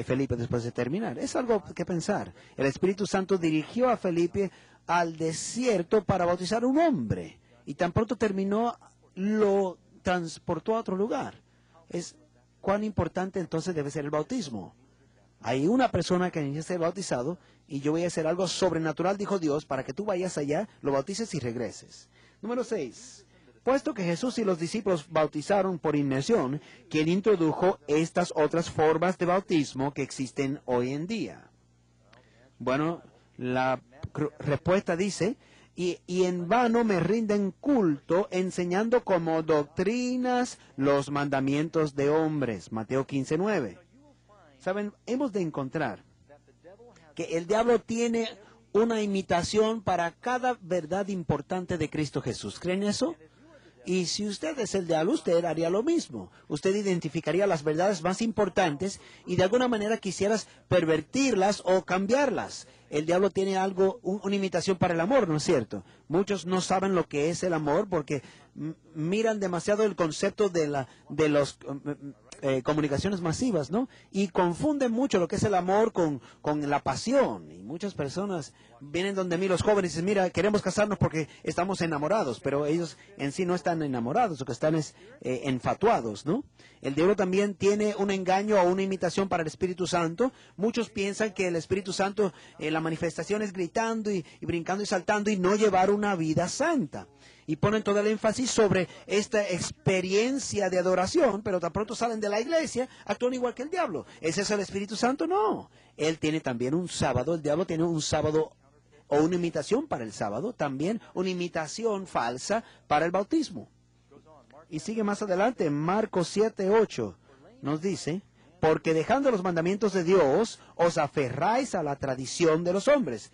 Felipe después de terminar. Es algo que pensar. El Espíritu Santo dirigió a Felipe al desierto para bautizar a un hombre y tan pronto terminó, lo transportó a otro lugar. Es cuán importante entonces debe ser el bautismo. Hay una persona que necesita ser bautizado y yo voy a hacer algo sobrenatural, dijo Dios, para que tú vayas allá, lo bautices y regreses. Número 6. Puesto que Jesús y los discípulos bautizaron por inmersión, ¿quién introdujo estas otras formas de bautismo que existen hoy en día? Bueno, la respuesta dice, y en vano me rinden culto enseñando como doctrinas los mandamientos de hombres. Mateo 15:9. Saben, hemos de encontrar que el diablo tiene una imitación para cada verdad importante de Cristo Jesús. ¿Creen eso? Y si usted es el diablo, usted haría lo mismo. Usted identificaría las verdades más importantes y de alguna manera quisieras pervertirlas o cambiarlas. El diablo tiene una imitación para el amor, ¿no es cierto? Muchos no saben lo que es el amor porque miran demasiado el concepto de las comunicaciones masivas, ¿no? Y confunden mucho lo que es el amor con la pasión. Y muchas personas vienen donde mí, los jóvenes, y dicen, mira, queremos casarnos porque estamos enamorados, pero ellos en sí no están enamorados, lo que están es enfatuados, ¿no? El diablo también tiene un engaño o una imitación para el Espíritu Santo. Muchos piensan que el Espíritu Santo, la manifestación es gritando y brincando y saltando y no llevar una vida santa. Y ponen todo el énfasis sobre esta experiencia de adoración, pero tan pronto salen de la iglesia, actúan igual que el diablo. ¿Es eso el Espíritu Santo? No. Él tiene también un sábado, el diablo tiene un sábado o una imitación para el sábado, también una imitación falsa para el bautismo. Y sigue más adelante, en Marcos 7:8, nos dice, porque dejando los mandamientos de Dios, os aferráis a la tradición de los hombres.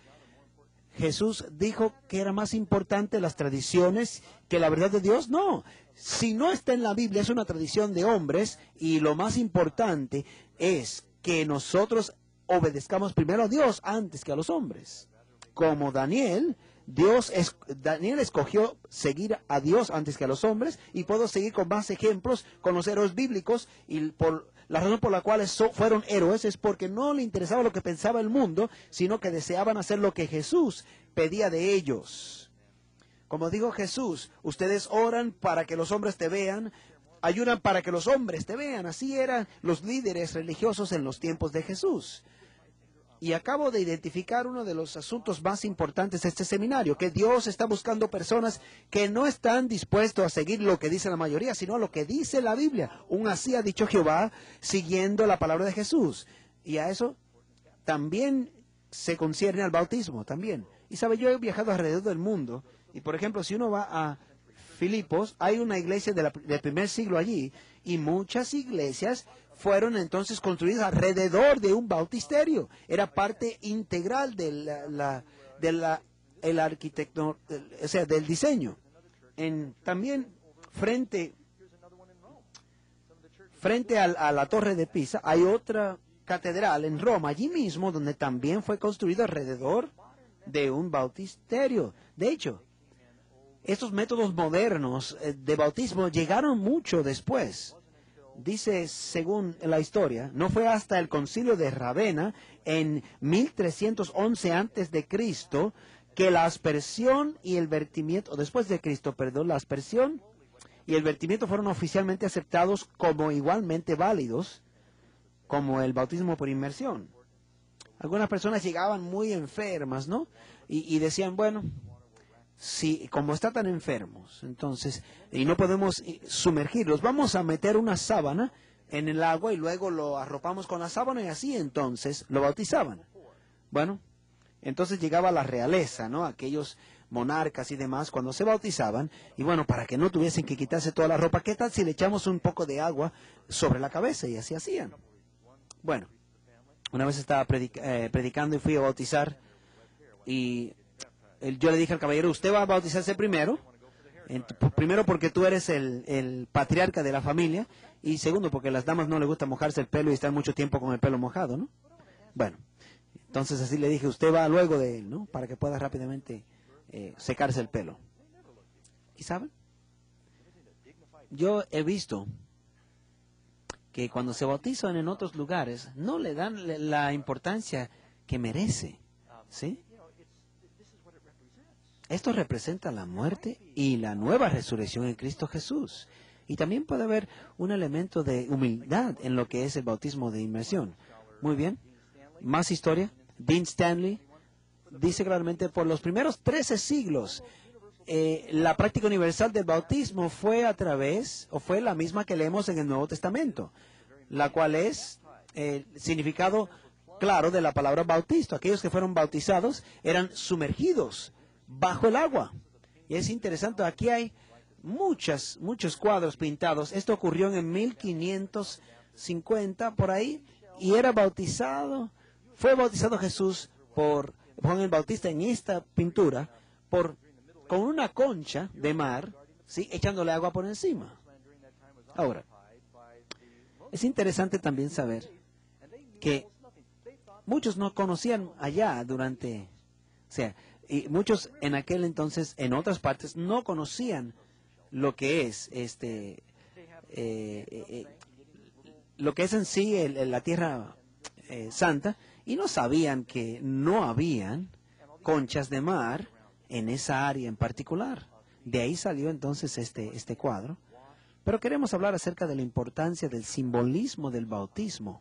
Jesús dijo que era más importante las tradiciones que la verdad de Dios. No, si no está en la Biblia es una tradición de hombres y lo más importante es que nosotros obedezcamos primero a Dios antes que a los hombres. Como Daniel Daniel escogió seguir a Dios antes que a los hombres, y puedo seguir con más ejemplos con los héroes bíblicos, y la razón por la cual fueron héroes es porque no le interesaba lo que pensaba el mundo, sino que deseaban hacer lo que Jesús pedía de ellos. Como dijo Jesús, ustedes oran para que los hombres te vean, ayunan para que los hombres te vean. Así eran los líderes religiosos en los tiempos de Jesús. Y acabo de identificar uno de los asuntos más importantes de este seminario, que Dios está buscando personas que no están dispuestos a seguir lo que dice la mayoría, sino lo que dice la Biblia. Aún así ha dicho Jehová, siguiendo la palabra de Jesús. Y a eso también se concierne al bautismo, también. Y sabe, yo he viajado alrededor del mundo, y por ejemplo, si uno va a Filipos, hay una iglesia del primer siglo allí, y muchas iglesias fueron entonces construidas alrededor de un bautisterio. Era parte integral del arquitecto, o sea, del diseño. También frente a la Torre de Pisa hay otra catedral en Roma, allí mismo, donde también fue construido alrededor de un bautisterio. De hecho, estos métodos modernos de bautismo llegaron mucho después. Dice, según la historia, no fue hasta el concilio de Ravenna en 1311 antes de Cristo que la aspersión y el vertimiento, después de Cristo, perdón, la aspersión y el vertimiento fueron oficialmente aceptados como igualmente válidos como el bautismo por inmersión. Algunas personas llegaban muy enfermas, ¿no? Y decían, bueno, si como están tan enfermos, entonces, y no podemos sumergirlos, vamos a meter una sábana en el agua y luego lo arropamos con la sábana y así entonces lo bautizaban. Bueno, entonces llegaba la realeza, ¿no? Aquellos monarcas y demás cuando se bautizaban, y bueno, para que no tuviesen que quitarse toda la ropa, ¿qué tal si le echamos un poco de agua sobre la cabeza? Y así hacían. Bueno, una vez estaba predicando y fui a bautizar, y yo le dije al caballero, usted va a bautizarse primero, primero porque tú eres el patriarca de la familia, y segundo porque a las damas no les gusta mojarse el pelo y estar mucho tiempo con el pelo mojado, ¿no? Bueno, entonces así le dije, usted va luego de él, ¿no? Para que pueda rápidamente secarse el pelo. ¿Y saben? Yo he visto que cuando se bautizan en otros lugares no le dan la importancia que merece, ¿sí? Esto representa la muerte y la nueva resurrección en Cristo Jesús. Y también puede haber un elemento de humildad en lo que es el bautismo de inmersión. Muy bien. Más historia. Dean Stanley dice claramente, por los primeros 13 siglos, la práctica universal del bautismo fue fue la misma que leemos en el Nuevo Testamento, la cual es el significado claro de la palabra bautizo. Aquellos que fueron bautizados eran sumergidos bajo el agua. Y es interesante, aquí hay muchos cuadros pintados. Esto ocurrió en 1550, por ahí, y fue bautizado Jesús por Juan el Bautista en esta pintura, con una concha de mar, ¿sí?, echándole agua por encima. Ahora, es interesante también saber que muchos no conocían allá y muchos en aquel entonces, en otras partes, no conocían lo que es lo que es en sí la Tierra Santa, y no sabían que no habían conchas de mar en esa área en particular. De ahí salió entonces este cuadro. Pero queremos hablar acerca de la importancia del simbolismo del bautismo.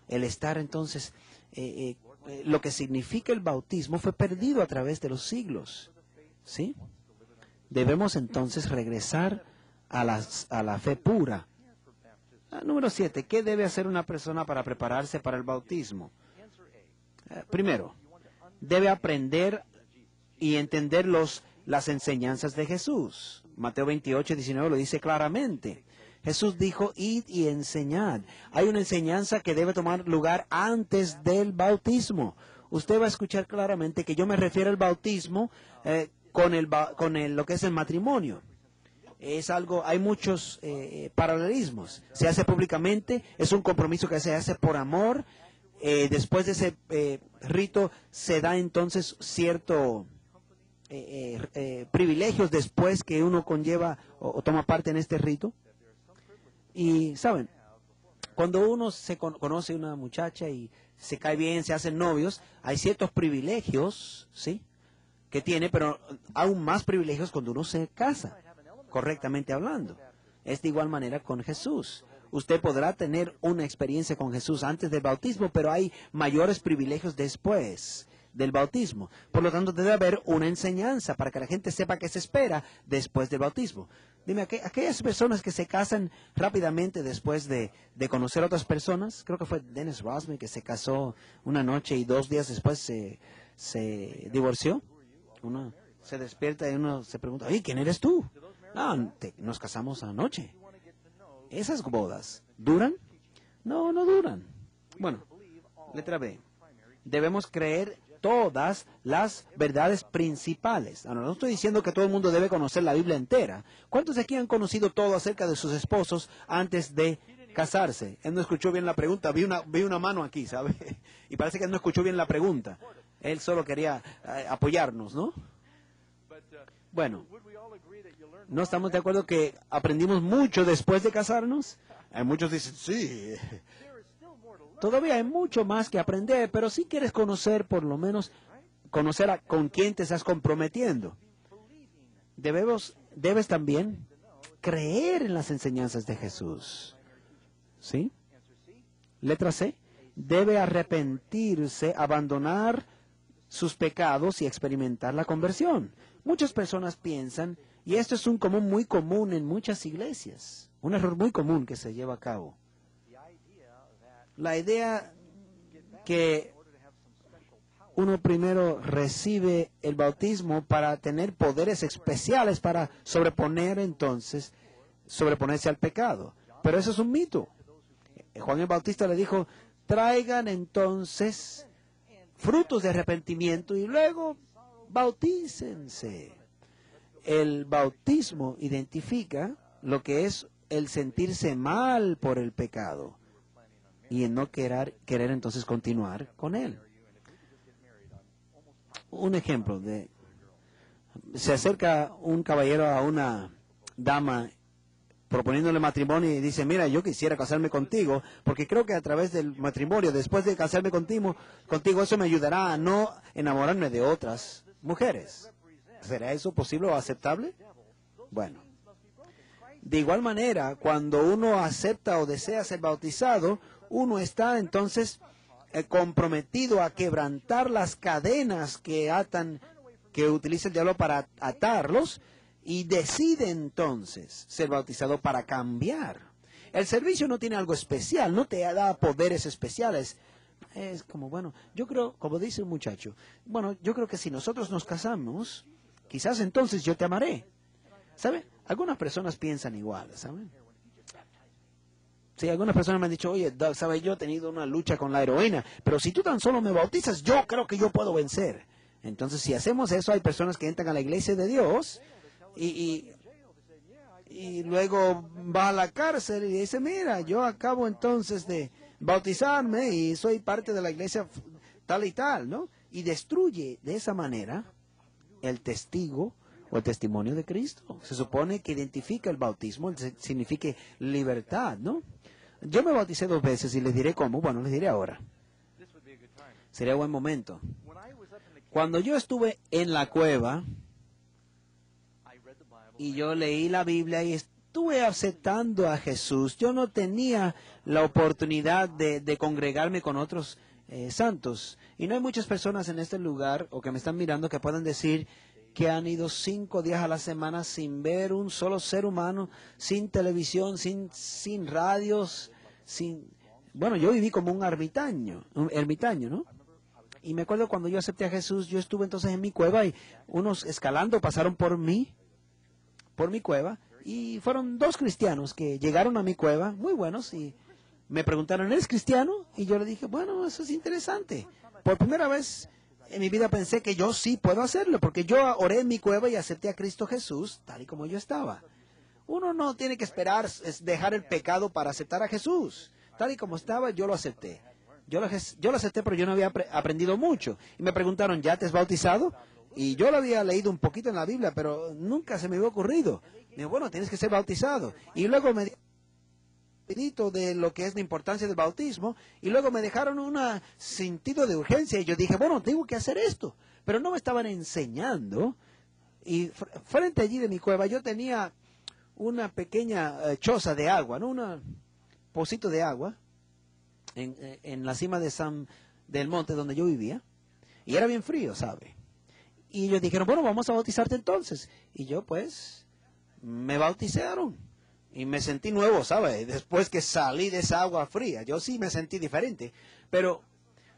El estar entonces, lo que significa el bautismo fue perdido a través de los siglos, ¿sí? Debemos entonces regresar a la fe pura. Número 7. ¿Qué debe hacer una persona para prepararse para el bautismo? Primero, debe aprender y entender las enseñanzas de Jesús. Mateo 28:19 lo dice claramente. Jesús dijo, id y enseñad. Hay una enseñanza que debe tomar lugar antes del bautismo. Usted va a escuchar claramente que yo me refiero al bautismo con lo que es el matrimonio. Hay muchos paralelismos. Se hace públicamente, es un compromiso que se hace por amor. Después de ese rito se da entonces cierto privilegios después que uno conlleva o toma parte en este rito. Y, ¿saben? Cuando uno conoce a una muchacha y se cae bien, se hacen novios, hay ciertos privilegios, ¿sí?, que tiene, pero aún más privilegios cuando uno se casa, correctamente hablando. Es de igual manera con Jesús. Usted podrá tener una experiencia con Jesús antes del bautismo, pero hay mayores privilegios después del bautismo. Por lo tanto, debe haber una enseñanza para que la gente sepa qué se espera después del bautismo. Dime, aquellas personas que se casan rápidamente después de conocer a otras personas, creo que fue Dennis Rodman que se casó una noche y 2 días después se divorció. Uno se despierta y uno se pregunta, oye, ¿quién eres tú? No, nos casamos anoche. ¿Esas bodas duran? No, no duran. Bueno, letra B. Debemos creer todas las verdades principales. Ahora, no estoy diciendo que todo el mundo debe conocer la Biblia entera. ¿Cuántos de aquí han conocido todo acerca de sus esposos antes de casarse? Él no escuchó bien la pregunta. Vi una mano aquí, ¿sabe? Y parece que él no escuchó bien la pregunta. Él solo quería apoyarnos, ¿no? Bueno, ¿no estamos de acuerdo que aprendimos mucho después de casarnos? Muchos dicen, sí. Todavía hay mucho más que aprender, pero si quieres conocer, por lo menos, conocer con quién te estás comprometiendo. Debes también creer en las enseñanzas de Jesús. ¿Sí? Letra C. Debe arrepentirse, abandonar sus pecados y experimentar la conversión. Muchas personas piensan, y esto es un común muy común en muchas iglesias, un error muy común que se lleva a cabo. La idea que uno primero recibe el bautismo para tener poderes especiales para sobreponerse al pecado. Pero eso es un mito. Juan el Bautista le dijo, traigan entonces frutos de arrepentimiento y luego bautícense. El bautismo identifica lo que es el sentirse mal por el pecado y en no querer entonces continuar con él. Un ejemplo se acerca un caballero a una dama proponiéndole matrimonio y dice, mira, yo quisiera casarme contigo porque creo que a través del matrimonio, después de casarme contigo eso me ayudará a no enamorarme de otras mujeres. ¿Será eso posible o aceptable? Bueno, de igual manera, cuando uno acepta o desea ser bautizado, uno está entonces comprometido a quebrantar las cadenas que utiliza el diablo para atarlos, y decide entonces ser bautizado para cambiar. El servicio no tiene algo especial, no te da poderes especiales. Es como, bueno, yo creo, como dice un muchacho, bueno, yo creo que si nosotros nos casamos, quizás entonces yo te amaré. ¿Sabe? Algunas personas piensan igual, ¿saben? Sí, algunas personas me han dicho, oye, Doug, ¿sabes? Yo he tenido una lucha con la heroína, pero si tú tan solo me bautizas, yo creo que yo puedo vencer. Entonces, si hacemos eso, hay personas que entran a la iglesia de Dios y luego va a la cárcel y dice, mira, yo acabo entonces de bautizarme y soy parte de la iglesia tal y tal, ¿no? Y destruye de esa manera el testigo o el testimonio de Cristo. Se supone que identifica el bautismo, significa libertad, ¿no? Yo me bauticé 2 veces y les diré cómo. Bueno, les diré ahora. Sería buen momento. Cuando yo estuve en la cueva y yo leí la Biblia y estuve aceptando a Jesús, yo no tenía la oportunidad de congregarme con otros santos. Y no hay muchas personas en este lugar o que me están mirando que puedan decir que han ido 5 días a la semana sin ver un solo ser humano, sin televisión, sin radios, Bueno, yo viví como un ermitaño, ¿no? Y me acuerdo cuando yo acepté a Jesús, yo estuve entonces en mi cueva y unos escalando pasaron por mi cueva, y fueron 2 cristianos que llegaron a mi cueva, muy buenos, y me preguntaron, ¿eres cristiano? Y yo le dije, bueno, eso es interesante. Por primera vez en mi vida pensé que yo sí puedo hacerlo, porque yo oré en mi cueva y acepté a Cristo Jesús tal y como yo estaba. Uno no tiene que esperar dejar el pecado para aceptar a Jesús. Tal y como estaba, yo lo acepté. Yo lo acepté, pero yo no había aprendido mucho. Y me preguntaron, ¿ya te has bautizado? Y yo lo había leído un poquito en la Biblia, pero nunca se me había ocurrido. Digo, bueno, tienes que ser bautizado. Y luego me de lo que es la importancia del bautismo, y luego me dejaron un sentido de urgencia, y yo dije, bueno, tengo que hacer esto. Pero no me estaban enseñando. Y frente allí de mi cueva yo tenía una pequeña choza de agua, ¿no? Un pocito de agua en la cima del monte donde yo vivía. Y era bien frío, ¿sabe? Y ellos dijeron, bueno, vamos a bautizarte entonces. Y yo, pues, me bautizaron. Y me sentí nuevo, ¿sabe? Después que salí de esa agua fría. Yo sí me sentí diferente. Pero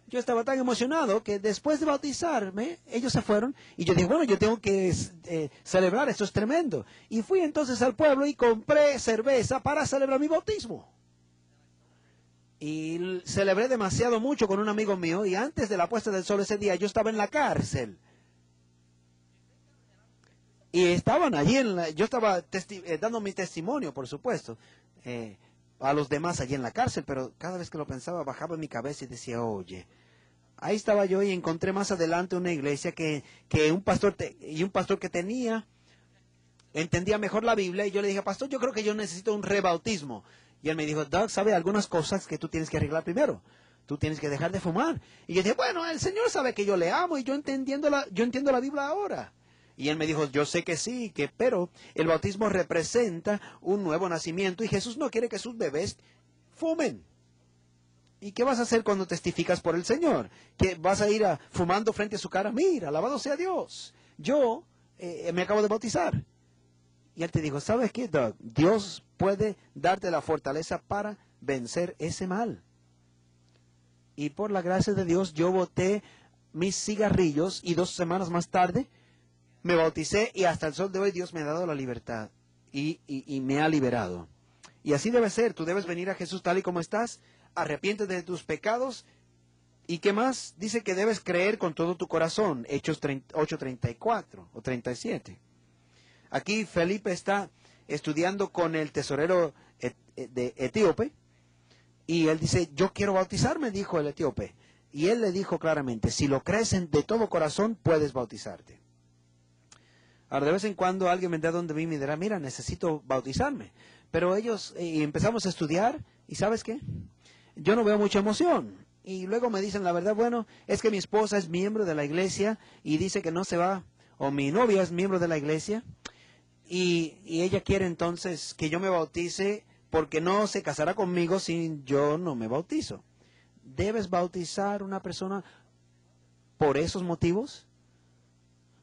yo estaba tan emocionado que después de bautizarme, ellos se fueron. Y yo dije, bueno, yo tengo que celebrar, esto es tremendo. Y fui entonces al pueblo y compré cerveza para celebrar mi bautismo. Y celebré demasiado mucho con un amigo mío. Y antes de la puesta del sol ese día, yo estaba en la cárcel. Y estaban allí, yo estaba dando mi testimonio, por supuesto, a los demás allí en la cárcel, pero cada vez que lo pensaba bajaba en mi cabeza y decía, oye, ahí estaba yo y encontré más adelante una iglesia que un pastor que entendía mejor la Biblia, y yo le dije, pastor, yo creo que yo necesito un rebautismo. Y él me dijo, Doug, ¿sabe algunas cosas que tú tienes que arreglar primero? Tú tienes que dejar de fumar. Y yo dije, bueno, el Señor sabe que yo le amo y yo entiendo la Biblia ahora. Y él me dijo, yo sé que sí, pero el bautismo representa un nuevo nacimiento y Jesús no quiere que sus bebés fumen. ¿Y qué vas a hacer cuando testificas por el Señor? ¿Que vas a ir fumando frente a su cara? Mira, alabado sea Dios. Yo me acabo de bautizar. Y él te dijo, ¿sabes qué, Doug? Dios puede darte la fortaleza para vencer ese mal. Y por la gracia de Dios, yo boté mis cigarrillos y 2 semanas más tarde me bauticé, y hasta el sol de hoy Dios me ha dado la libertad y me ha liberado. Y así debe ser. Tú debes venir a Jesús tal y como estás, arrepiéntete de tus pecados. ¿Y qué más? Dice que debes creer con todo tu corazón. Hechos 8:34 o 37. Aquí Felipe está estudiando con el tesorero de etíope, y él dice, yo quiero bautizarme, dijo el etíope. Y él le dijo claramente, si lo crees de todo corazón, puedes bautizarte. Ahora, de vez en cuando alguien vendrá donde mí y me dirá, mira, necesito bautizarme. Pero ellos, y empezamos a estudiar, y ¿sabes qué? Yo no veo mucha emoción. Y luego me dicen la verdad, bueno, es que mi esposa es miembro de la iglesia y dice que no se va, o mi novia es miembro de la iglesia, y ella quiere entonces que yo me bautice porque no se casará conmigo si yo no me bautizo. ¿Debes bautizar a una persona por esos motivos?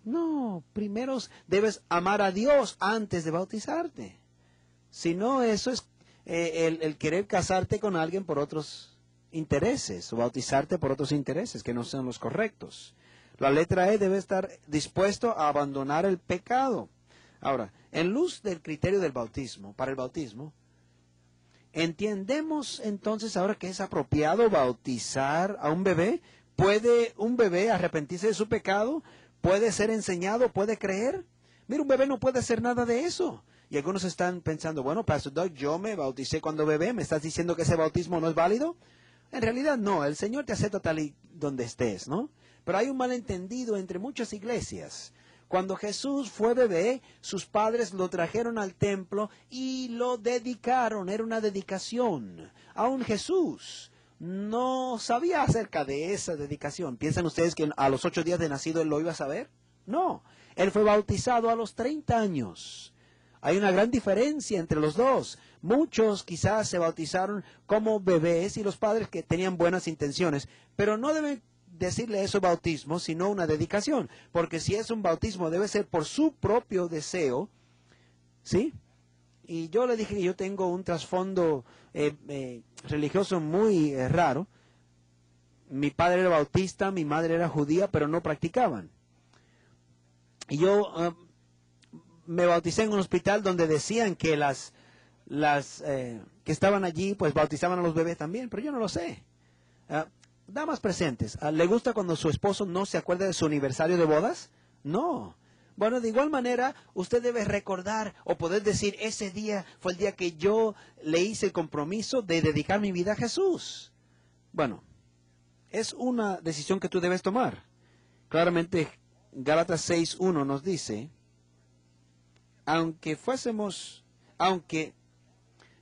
No, primero debes amar a Dios antes de bautizarte. Si no, eso es el querer casarte con alguien por otros intereses, o bautizarte por otros intereses que no sean los correctos. La letra E debe estar dispuesto a abandonar el pecado. Ahora, en luz del criterio del bautismo, para el bautismo, ¿entendemos entonces ahora que es apropiado bautizar a un bebé? ¿Puede un bebé arrepentirse de su pecado? ¿Puede ser enseñado? ¿Puede creer? Mira, un bebé no puede hacer nada de eso. Y algunos están pensando, bueno, Pastor Doug, yo me bauticé cuando bebé, ¿me estás diciendo que ese bautismo no es válido? En realidad no, el Señor te acepta tal y donde estés, ¿no? Pero hay un malentendido entre muchas iglesias. Cuando Jesús fue bebé, sus padres lo trajeron al templo y lo dedicaron, era una dedicación. Aún Jesús no sabía acerca de esa dedicación. ¿Piensan ustedes que a los 8 días de nacido él lo iba a saber? No, él fue bautizado a los 30 años. Hay una gran diferencia entre los dos. Muchos quizás se bautizaron como bebés y los padres que tenían buenas intenciones, pero no deben decirle eso bautismo, sino una dedicación, porque si es un bautismo debe ser por su propio deseo, ¿sí? Y yo le dije que yo tengo un trasfondo religioso muy raro. Mi padre era bautista, mi madre era judía, pero no practicaban. Y yo me bauticé en un hospital donde decían que las que estaban allí pues bautizaban a los bebés también, pero yo no lo sé. Damas presentes, ¿le gusta cuando su esposo no se acuerda de su aniversario de bodas? No. Bueno, de igual manera, usted debe recordar o poder decir, ese día fue el día que yo le hice el compromiso de dedicar mi vida a Jesús. Bueno, es una decisión que tú debes tomar. Claramente, Gálatas 6:1 nos dice, aunque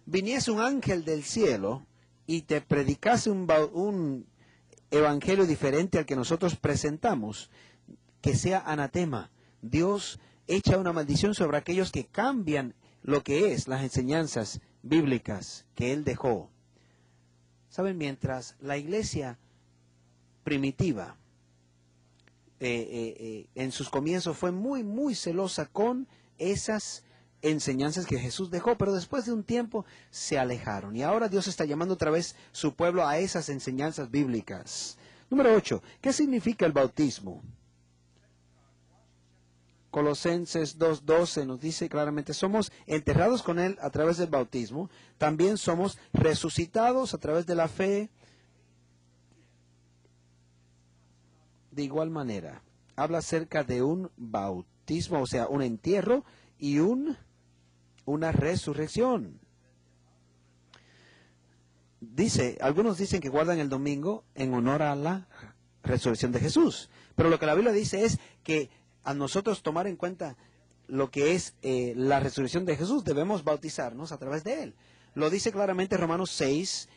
viniese un ángel del cielo y te predicase un evangelio diferente al que nosotros presentamos, que sea anatema. Dios echa una maldición sobre aquellos que cambian lo que es las enseñanzas bíblicas que Él dejó. Saben, mientras la iglesia primitiva en sus comienzos fue muy, muy celosa con esas enseñanzas que Jesús dejó, pero después de un tiempo se alejaron. Y ahora Dios está llamando otra vez su pueblo a esas enseñanzas bíblicas. Número 8. ¿Qué significa el bautismo? Colosenses 2:12 nos dice claramente, somos enterrados con Él a través del bautismo, también somos resucitados a través de la fe. De igual manera, habla acerca de un bautismo, o sea, un entierro y una resurrección. Algunos dicen que guardan el domingo en honor a la resurrección de Jesús, pero lo que la Biblia dice es que a nosotros tomar en cuenta lo que es la resurrección de Jesús, debemos bautizarnos a través de Él. Lo dice claramente Romanos 6,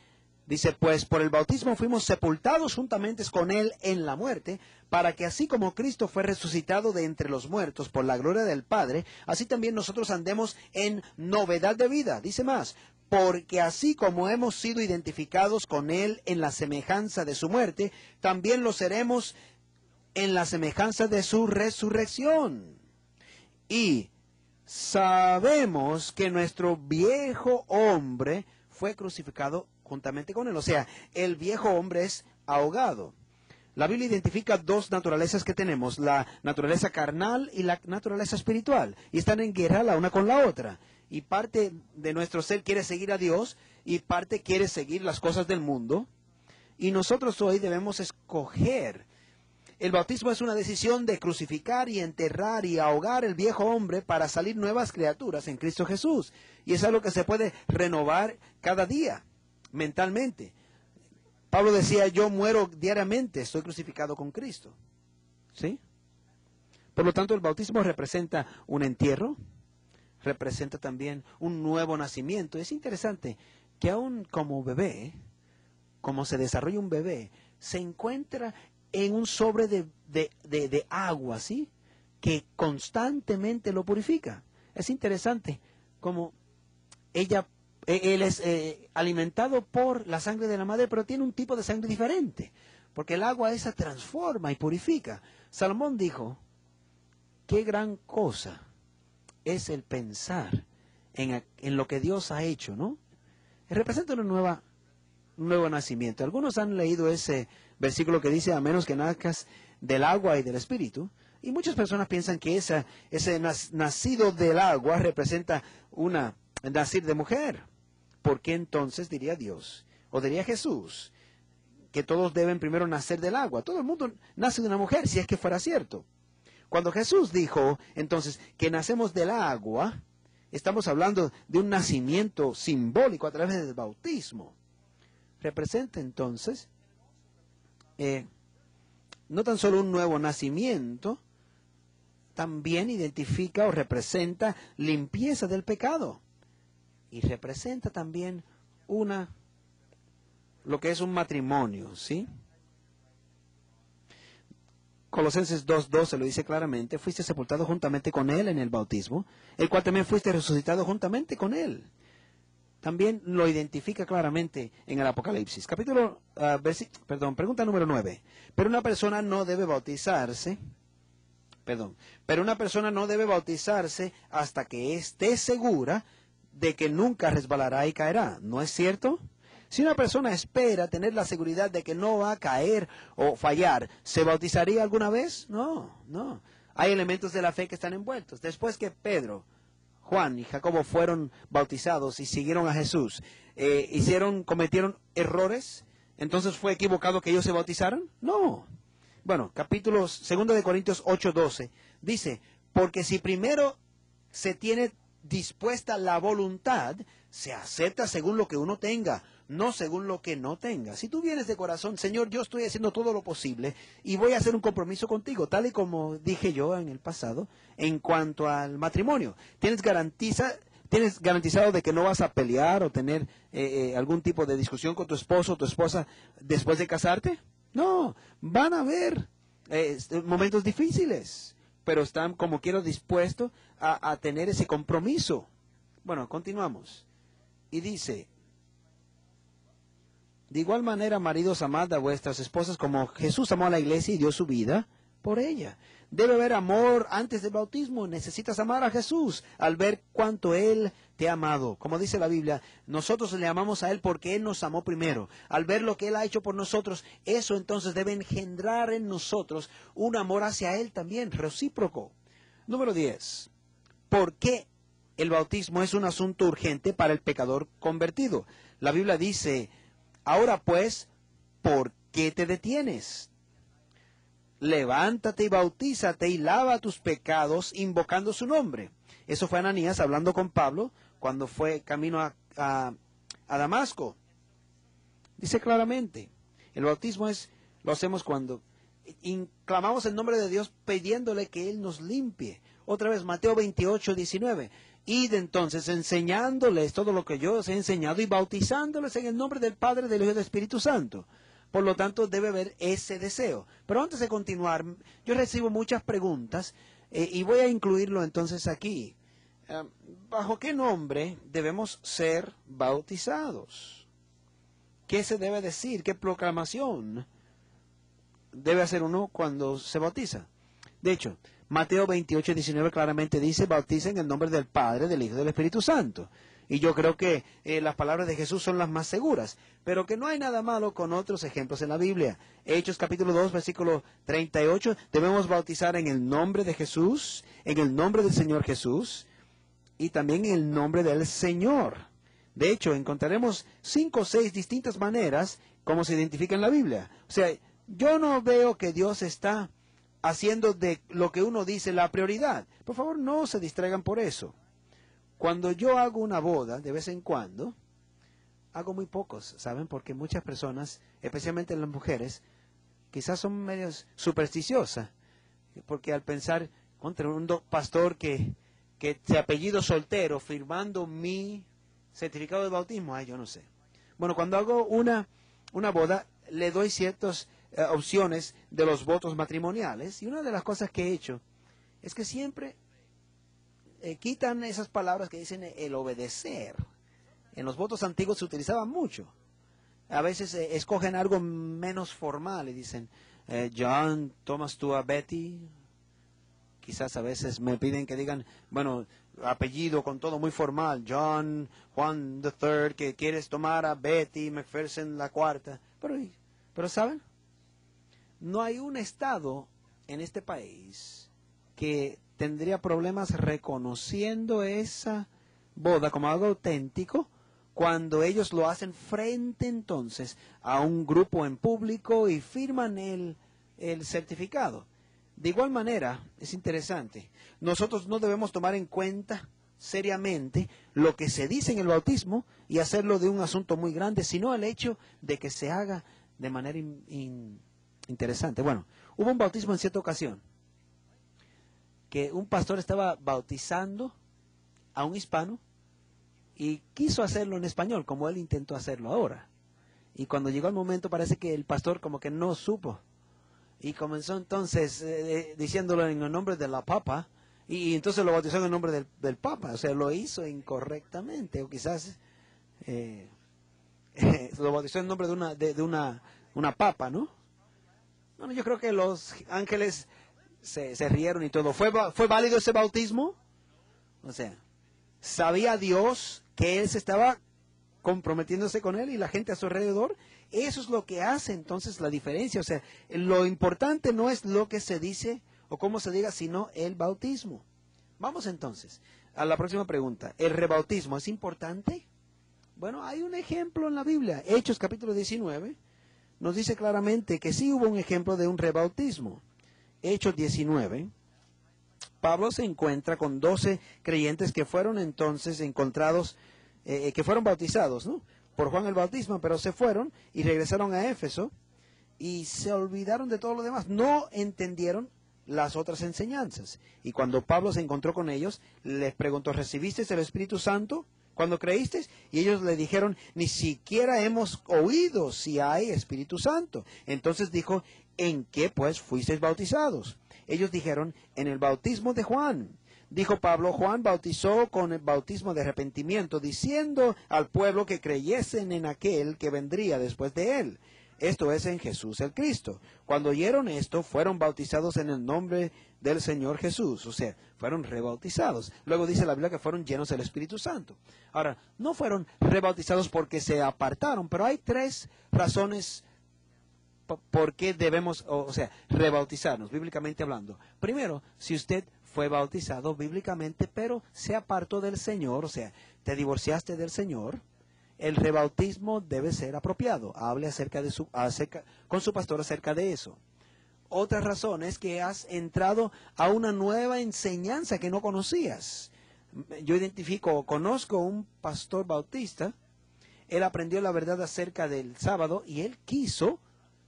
dice, pues por el bautismo fuimos sepultados juntamente con Él en la muerte, para que así como Cristo fue resucitado de entre los muertos por la gloria del Padre, así también nosotros andemos en novedad de vida. Dice más, porque así como hemos sido identificados con Él en la semejanza de su muerte, también lo seremos en la semejanza de su resurrección. Y sabemos que nuestro viejo hombre fue crucificado juntamente con Él. O sea, el viejo hombre es ahogado. La Biblia identifica dos naturalezas que tenemos, la naturaleza carnal y la naturaleza espiritual, y están en guerra la una con la otra. Y parte de nuestro ser quiere seguir a Dios y parte quiere seguir las cosas del mundo. Y nosotros hoy debemos escoger. El bautismo es una decisión de crucificar y enterrar y ahogar el viejo hombre para salir nuevas criaturas en Cristo Jesús. Y es algo que se puede renovar cada día, mentalmente. Pablo decía, yo muero diariamente, estoy crucificado con Cristo. ¿Sí? Por lo tanto, el bautismo representa un entierro, representa también un nuevo nacimiento. Es interesante que aún como bebé, como se desarrolla un bebé, se encuentra en un sobre de agua, ¿sí? Que constantemente lo purifica. Es interesante como él es alimentado por la sangre de la madre, pero tiene un tipo de sangre diferente, porque el agua esa transforma y purifica. Salomón dijo, qué gran cosa es el pensar en lo que Dios ha hecho, ¿no? Representa un nuevo nacimiento. Algunos han leído ese versículo que dice, a menos que nazcas del agua y del espíritu, y muchas personas piensan que ese nacido del agua representa nacir de mujer. ¿Por qué entonces diría Dios, o diría Jesús, que todos deben primero nacer del agua? Todo el mundo nace de una mujer, si es que fuera cierto. Cuando Jesús dijo, entonces, que nacemos del agua, estamos hablando de un nacimiento simbólico a través del bautismo. Representa entonces, no tan solo un nuevo nacimiento, también identifica o representa limpieza del pecado. Y representa también lo que es un matrimonio, ¿sí? Colosenses 2:12 lo dice claramente, fuiste sepultado juntamente con Él en el bautismo, el cual también fuiste resucitado juntamente con Él. También lo identifica claramente en el Apocalipsis. Pregunta número 9. Pero una persona no debe bautizarse hasta que esté segura de que nunca resbalará y caerá. ¿No es cierto? Si una persona espera tener la seguridad de que no va a caer o fallar, ¿se bautizaría alguna vez? No. Hay elementos de la fe que están envueltos. Después que Pedro, Juan y Jacobo fueron bautizados y siguieron a Jesús, cometieron errores, entonces ¿fue equivocado que ellos se bautizaran? No. Bueno, 2 de Corintios 8:12 dice, porque si primero se tiene dispuesta la voluntad, se acepta según lo que uno tenga, no según lo que no tenga. Si tú vienes de corazón, Señor, yo estoy haciendo todo lo posible y voy a hacer un compromiso contigo, tal y como dije yo en el pasado, en cuanto al matrimonio. ¿Tienes garantizado de que no vas a pelear o tener algún tipo de discusión con tu esposo o tu esposa después de casarte? No, van a haber momentos difíciles, pero están como quiero dispuestos a tener ese compromiso. Bueno, continuamos. Y dice, de igual manera, maridos, amad a vuestras esposas como Jesús amó a la iglesia y dio su vida por ella. Debe haber amor antes del bautismo. Necesitas amar a Jesús al ver cuánto Él te ha amado. Como dice la Biblia, nosotros le amamos a Él porque Él nos amó primero. Al ver lo que Él ha hecho por nosotros, eso entonces debe engendrar en nosotros un amor hacia Él también, recíproco. Número 10. ¿Por qué el bautismo es un asunto urgente para el pecador convertido? La Biblia dice, ahora pues, ¿por qué te detienes? Levántate y bautízate y lava tus pecados invocando su nombre. Eso fue Ananías hablando con Pablo cuando fue camino a Damasco. Dice claramente, el bautismo lo hacemos cuando clamamos el nombre de Dios pidiéndole que Él nos limpie. Otra vez, Mateo 28, 19. Id entonces enseñándoles todo lo que yo os he enseñado y bautizándoles en el nombre del Padre, del Hijo y del Espíritu Santo. Por lo tanto, debe haber ese deseo. Pero antes de continuar, yo recibo muchas preguntas y voy a incluirlo entonces aquí. ¿Bajo qué nombre debemos ser bautizados? ¿Qué se debe decir? ¿Qué proclamación debe hacer uno cuando se bautiza? De hecho, Mateo 28, 19 claramente dice, bauticen en el nombre del Padre, del Hijo y del Espíritu Santo. Y yo creo que las palabras de Jesús son las más seguras, pero que no hay nada malo con otros ejemplos en la Biblia. Hechos capítulo 2, versículo 38, debemos bautizar en el nombre de Jesús, en el nombre del Señor Jesús, y también en el nombre del Señor. De hecho, encontraremos 5 o 6 distintas maneras como se identifica en la Biblia. O sea, yo no veo que Dios está haciendo de lo que uno dice la prioridad. Por favor, no se distraigan por eso. Cuando yo hago una boda, de vez en cuando, hago muy pocos, ¿saben? Porque muchas personas, especialmente las mujeres, quizás son medios supersticiosas. Porque al pensar contra un pastor que se apellido soltero firmando mi certificado de bautismo, yo no sé. Bueno, cuando hago una boda, le doy ciertas opciones de los votos matrimoniales. Y una de las cosas que he hecho es que siempre quitan esas palabras que dicen el obedecer. En los votos antiguos se utilizaba mucho. A veces escogen algo menos formal y dicen, John, tomas tú a Betty. Quizás a veces me piden que digan, bueno, apellido con todo muy formal, John, Juan III, que quieres tomar a Betty McPherson la cuarta. Pero ¿saben? No hay un estado en este país que tendría problemas reconociendo esa boda como algo auténtico cuando ellos lo hacen frente entonces a un grupo en público y firman el certificado. De igual manera, es interesante, nosotros no debemos tomar en cuenta seriamente lo que se dice en el bautismo y hacerlo de un asunto muy grande, sino el hecho de que se haga de manera interesante. Bueno, hubo un bautismo en cierta ocasión que un pastor estaba bautizando a un hispano y quiso hacerlo en español, como él intentó hacerlo ahora. Y cuando llegó el momento parece que el pastor como que no supo. Y comenzó entonces diciéndolo en el nombre de la papa, y entonces lo bautizó en el nombre del papa. O sea, lo hizo incorrectamente, o quizás lo bautizó en nombre de una papa, ¿no? Bueno, yo creo que los ángeles se rieron y todo. ¿Fue válido ese bautismo? O sea, ¿sabía Dios que él se estaba comprometiéndose con él y la gente a su alrededor? Eso es lo que hace entonces la diferencia. O sea, lo importante no es lo que se dice o cómo se diga, sino el bautismo. Vamos entonces a la próxima pregunta. ¿El rebautismo es importante? Bueno, hay un ejemplo en la Biblia. Hechos capítulo 19 nos dice claramente que sí hubo un ejemplo de un rebautismo. Hechos 19, Pablo se encuentra con 12 creyentes que fueron entonces encontrados que fueron bautizados, ¿no?, por Juan el Bautista, pero se fueron y regresaron a Éfeso y se olvidaron de todo lo demás. No entendieron las otras enseñanzas. Y cuando Pablo se encontró con ellos, les preguntó, ¿recibiste el Espíritu Santo cuando creíste? Y ellos le dijeron, ni siquiera hemos oído si hay Espíritu Santo. Entonces dijo, ¿en qué pues fuisteis bautizados? Ellos dijeron, en el bautismo de Juan. Dijo Pablo, Juan bautizó con el bautismo de arrepentimiento, diciendo al pueblo que creyesen en aquel que vendría después de él. Esto es, en Jesús el Cristo. Cuando oyeron esto, fueron bautizados en el nombre del Señor Jesús. O sea, fueron rebautizados. Luego dice la Biblia que fueron llenos del Espíritu Santo. Ahora, no fueron rebautizados porque se apartaron, pero hay 3 razones por qué debemos, rebautizarnos, bíblicamente hablando. Primero, si usted fue bautizado bíblicamente, pero se apartó del Señor, o sea, te divorciaste del Señor, el rebautismo debe ser apropiado. Hable con su pastor acerca de eso. Otra razón es que has entrado a una nueva enseñanza que no conocías. Yo conozco un pastor bautista, él aprendió la verdad acerca del sábado y él quiso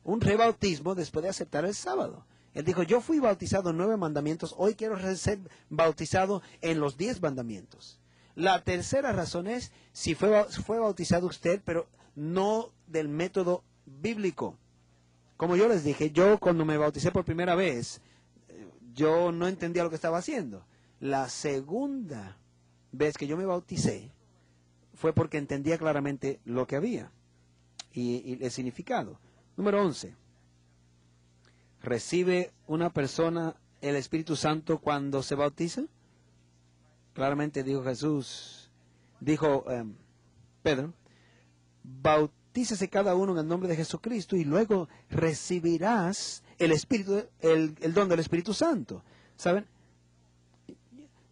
un rebautismo después de aceptar el sábado. Él dijo, yo fui bautizado en 9 mandamientos, hoy quiero ser bautizado en los 10 mandamientos. La tercera razón es, si fue bautizado usted, pero no del método bíblico. Como yo les dije, yo cuando me bauticé por primera vez, yo no entendía lo que estaba haciendo. La segunda vez que yo me bauticé, fue porque entendía claramente lo que había y el significado. Número 11. ¿Recibe una persona el Espíritu Santo cuando se bautiza? Claramente dijo Jesús, dijo Pedro, bautícese cada uno en el nombre de Jesucristo y luego recibirás el don del Espíritu Santo. ¿Saben?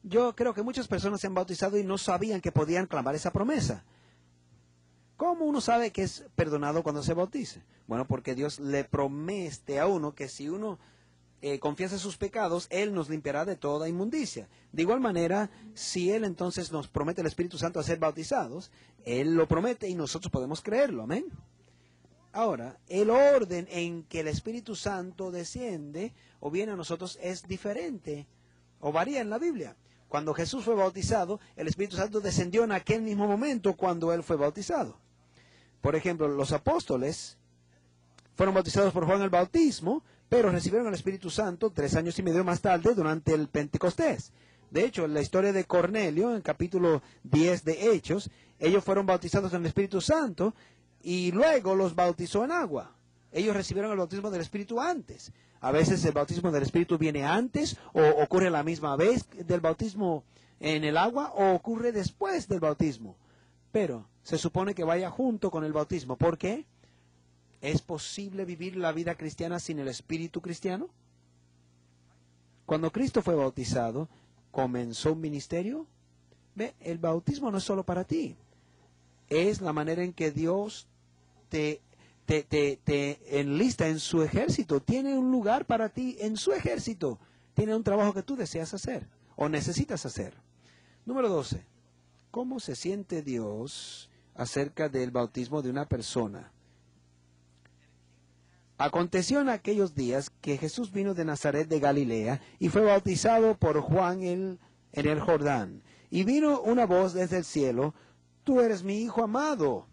Yo creo que muchas personas se han bautizado y no sabían que podían clamar esa promesa. ¿Cómo uno sabe que es perdonado cuando se bautice? Bueno, porque Dios le promete a uno que si uno confiesa sus pecados, Él nos limpiará de toda inmundicia. De igual manera, si Él entonces nos promete el Espíritu Santo a ser bautizados, Él lo promete y nosotros podemos creerlo. Amén. Ahora, el orden en que el Espíritu Santo desciende o viene a nosotros es diferente o varía en la Biblia. Cuando Jesús fue bautizado, el Espíritu Santo descendió en aquel mismo momento cuando Él fue bautizado. Por ejemplo, los apóstoles fueron bautizados por Juan el Bautismo, pero recibieron el Espíritu Santo 3 años y medio más tarde durante el Pentecostés. De hecho, en la historia de Cornelio, en el capítulo 10 de Hechos, ellos fueron bautizados en el Espíritu Santo y luego los bautizó en agua. Ellos recibieron el bautismo del Espíritu antes. A veces el bautismo del Espíritu viene antes o ocurre a la misma vez del bautismo en el agua o ocurre después del bautismo. Pero se supone que vaya junto con el bautismo. ¿Por qué? ¿Es posible vivir la vida cristiana sin el Espíritu cristiano? Cuando Cristo fue bautizado, ¿comenzó un ministerio? Ve, el bautismo no es solo para ti. Es la manera en que Dios te enlista en su ejército. Tiene un lugar para ti en su ejército. Tiene un trabajo que tú deseas hacer o necesitas hacer. Número 12. ¿Cómo se siente Dios acerca del bautismo de una persona? Aconteció en aquellos días que Jesús vino de Nazaret de Galilea y fue bautizado por Juan en el Jordán. Y vino una voz desde el cielo, tú eres mi Hijo amado,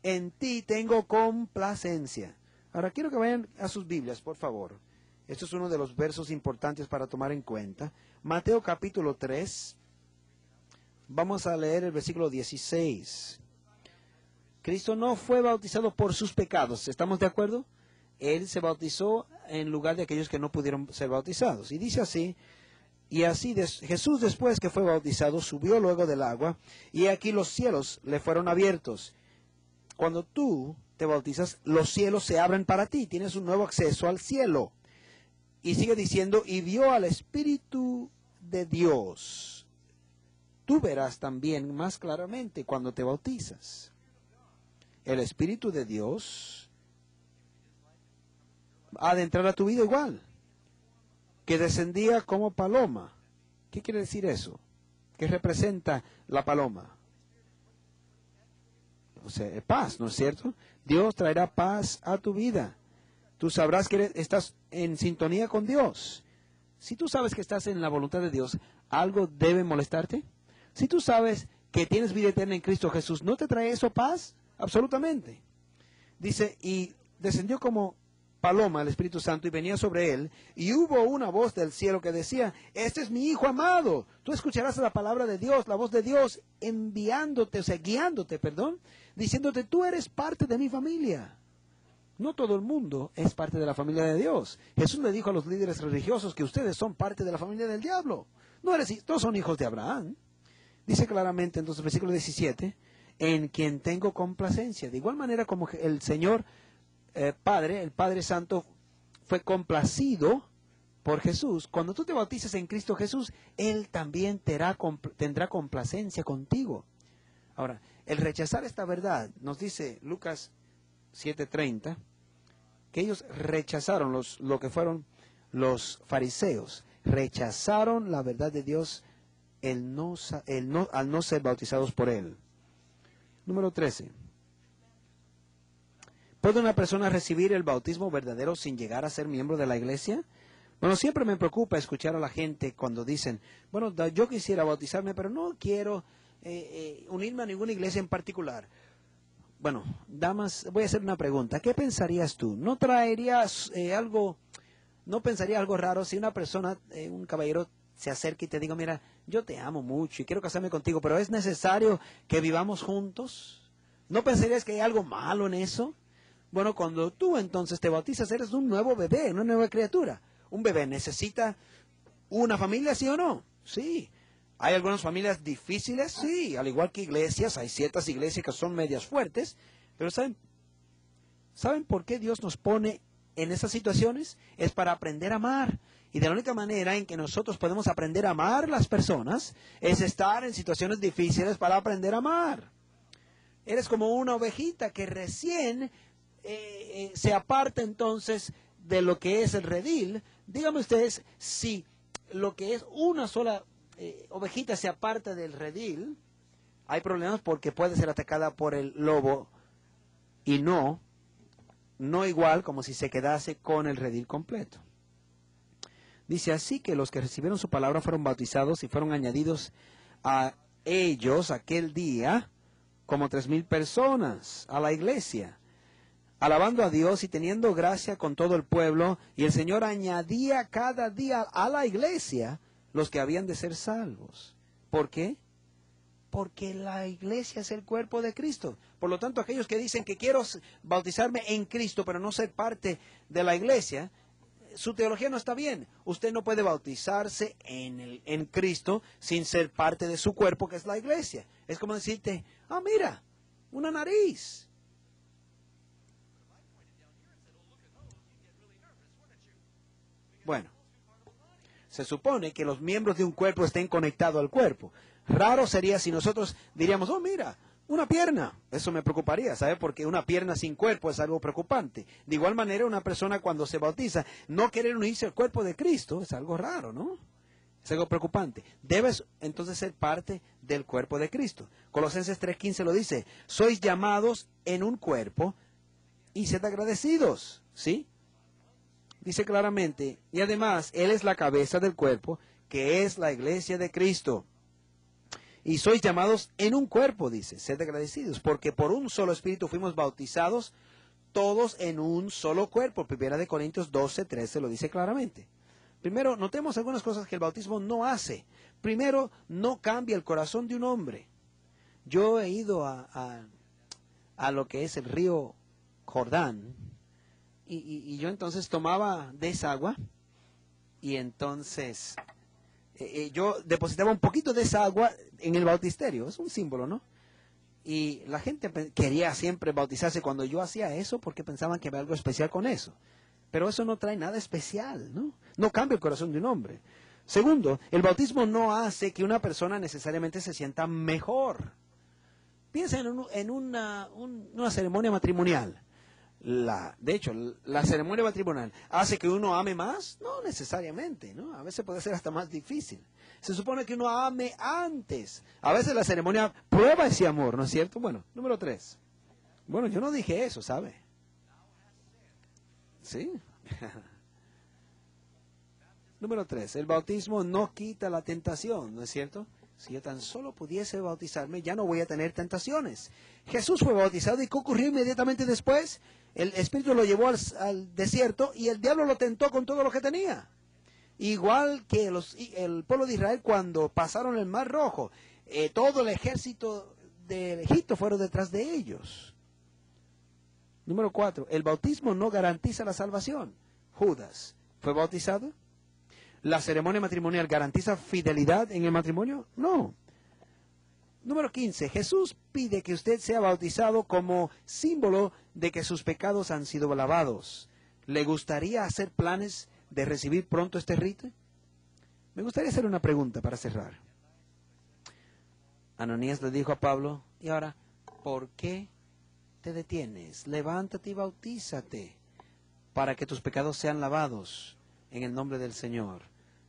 en ti tengo complacencia. Ahora quiero que vayan a sus Biblias, por favor. Esto es uno de los versos importantes para tomar en cuenta. Mateo capítulo 3. Vamos a leer el versículo 16. Cristo no fue bautizado por sus pecados, ¿estamos de acuerdo? Él se bautizó en lugar de aquellos que no pudieron ser bautizados. Y dice así, y así Jesús después que fue bautizado subió luego del agua, y aquí los cielos le fueron abiertos. Cuando tú te bautizas, los cielos se abren para ti, tienes un nuevo acceso al cielo. Y sigue diciendo, y vio al Espíritu de Dios. Tú verás también más claramente cuando te bautizas. El Espíritu de Dios ha de entrar a tu vida igual, que descendía como paloma. ¿Qué quiere decir eso? ¿Qué representa la paloma? o sea, paz, ¿no es cierto? Dios traerá paz a tu vida. Tú sabrás que estás en sintonía con Dios. Si tú sabes que estás en la voluntad de Dios, ¿algo debe molestarte? Si tú sabes que tienes vida eterna en Cristo Jesús, ¿no te trae eso paz? Absolutamente. Dice, y descendió como paloma el Espíritu Santo y venía sobre él, y hubo una voz del cielo que decía, este es mi Hijo amado. Tú escucharás la palabra de Dios, la voz de Dios enviándote, o sea, guiándote, perdón, diciéndote, tú eres parte de mi familia. No todo el mundo es parte de la familia de Dios. Jesús le dijo a los líderes religiosos que ustedes son parte de la familia del diablo. No son hijos de Abraham. Dice claramente entonces, versículo 17, en quien tengo complacencia. De igual manera como el Señor Padre, el Padre Santo, fue complacido por Jesús. Cuando tú te bautizas en Cristo Jesús, Él también tendrá complacencia contigo. Ahora, el rechazar esta verdad, nos dice Lucas 7:30, que ellos rechazaron lo que fueron los fariseos, rechazaron la verdad de Dios al no ser bautizados por Él. Número 13. ¿Puede una persona recibir el bautismo verdadero sin llegar a ser miembro de la iglesia? Bueno, siempre me preocupa escuchar a la gente cuando dicen, bueno, yo quisiera bautizarme, pero no quiero unirme a ninguna iglesia en particular. Bueno, damas, voy a hacer una pregunta. ¿Qué pensarías tú? ¿No traerías no pensaría algo raro si una persona, un caballero, se acerca y te diga, mira, yo te amo mucho y quiero casarme contigo, pero es necesario que vivamos juntos? ¿No pensarías que hay algo malo en eso? Bueno, cuando tú entonces te bautizas, eres un nuevo bebé, una nueva criatura. ¿Un bebé necesita una familia, sí o no? Sí. ¿Hay algunas familias difíciles? Sí. Al igual que iglesias, hay ciertas iglesias que son medias fuertes. Pero ¿saben por qué Dios nos pone en esas situaciones? Es para aprender a amar. Y de la única manera en que nosotros podemos aprender a amar a las personas es estar en situaciones difíciles para aprender a amar. Eres como una ovejita que recién se aparta entonces de lo que es el redil. Díganme ustedes, si lo que es una sola ovejita se aparta del redil, hay problemas porque puede ser atacada por el lobo y no igual como si se quedase con el redil completo. Dice así que los que recibieron su palabra fueron bautizados y fueron añadidos a ellos aquel día como 3,000 personas a la iglesia, alabando a Dios y teniendo gracia con todo el pueblo, y el Señor añadía cada día a la iglesia los que habían de ser salvos. ¿Por qué? Porque la iglesia es el cuerpo de Cristo. Por lo tanto, aquellos que dicen que quiero bautizarme en Cristo, pero no ser parte de la iglesia, su teología no está bien. Usted no puede bautizarse en Cristo sin ser parte de su cuerpo, que es la iglesia. Es como decirte, mira, una nariz. Bueno, se supone que los miembros de un cuerpo estén conectados al cuerpo. Raro sería si nosotros diríamos, mira, una pierna. Eso me preocuparía, ¿sabe? Porque una pierna sin cuerpo es algo preocupante. De igual manera, una persona cuando se bautiza, no querer unirse al cuerpo de Cristo es algo raro, ¿no? Es algo preocupante. Debes entonces ser parte del cuerpo de Cristo. Colosenses 3:15 lo dice, sois llamados en un cuerpo y sed agradecidos, ¿sí? Dice claramente, y además, Él es la cabeza del cuerpo, que es la iglesia de Cristo. Y sois llamados en un cuerpo, dice, sed agradecidos, porque por un solo espíritu fuimos bautizados, todos en un solo cuerpo. 1 Corintios 12:13 lo dice claramente. Primero, notemos algunas cosas que el bautismo no hace. Primero, no cambia el corazón de un hombre. Yo he ido a lo que es el río Jordán, y yo entonces tomaba de esa agua, y entonces yo depositaba un poquito de esa agua en el bautisterio. Es un símbolo, ¿no? Y la gente quería siempre bautizarse cuando yo hacía eso porque pensaban que había algo especial con eso. Pero eso no trae nada especial, ¿no? No cambia el corazón de un hombre. Segundo, el bautismo no hace que una persona necesariamente se sienta mejor. Piensa en una ceremonia matrimonial. De hecho, la ceremonia matrimonial hace que uno ame más, no necesariamente, ¿no? A veces puede ser hasta más difícil. Se supone que uno ame antes. A veces la ceremonia prueba ese amor, ¿no es cierto? Bueno, número 3. Bueno, yo no dije eso, ¿sabe? ¿Sí? Número 3. El bautismo no quita la tentación, ¿no es cierto? Si yo tan solo pudiese bautizarme, ya no voy a tener tentaciones. Jesús fue bautizado y ¿qué ocurrió inmediatamente después? El Espíritu lo llevó al desierto y el diablo lo tentó con todo lo que tenía. Igual que el pueblo de Israel cuando pasaron el Mar Rojo, todo el ejército de Egipto fueron detrás de ellos. Número 4. El bautismo no garantiza la salvación. Judas, ¿fue bautizado? ¿La ceremonia matrimonial garantiza fidelidad en el matrimonio? No. Número 15. Jesús pide que usted sea bautizado como símbolo de que sus pecados han sido lavados. ¿Le gustaría hacer planes de recibir pronto este rito? Me gustaría hacer una pregunta para cerrar. Ananías le dijo a Pablo, y ahora, ¿por qué te detienes? Levántate y bautízate para que tus pecados sean lavados en el nombre del Señor.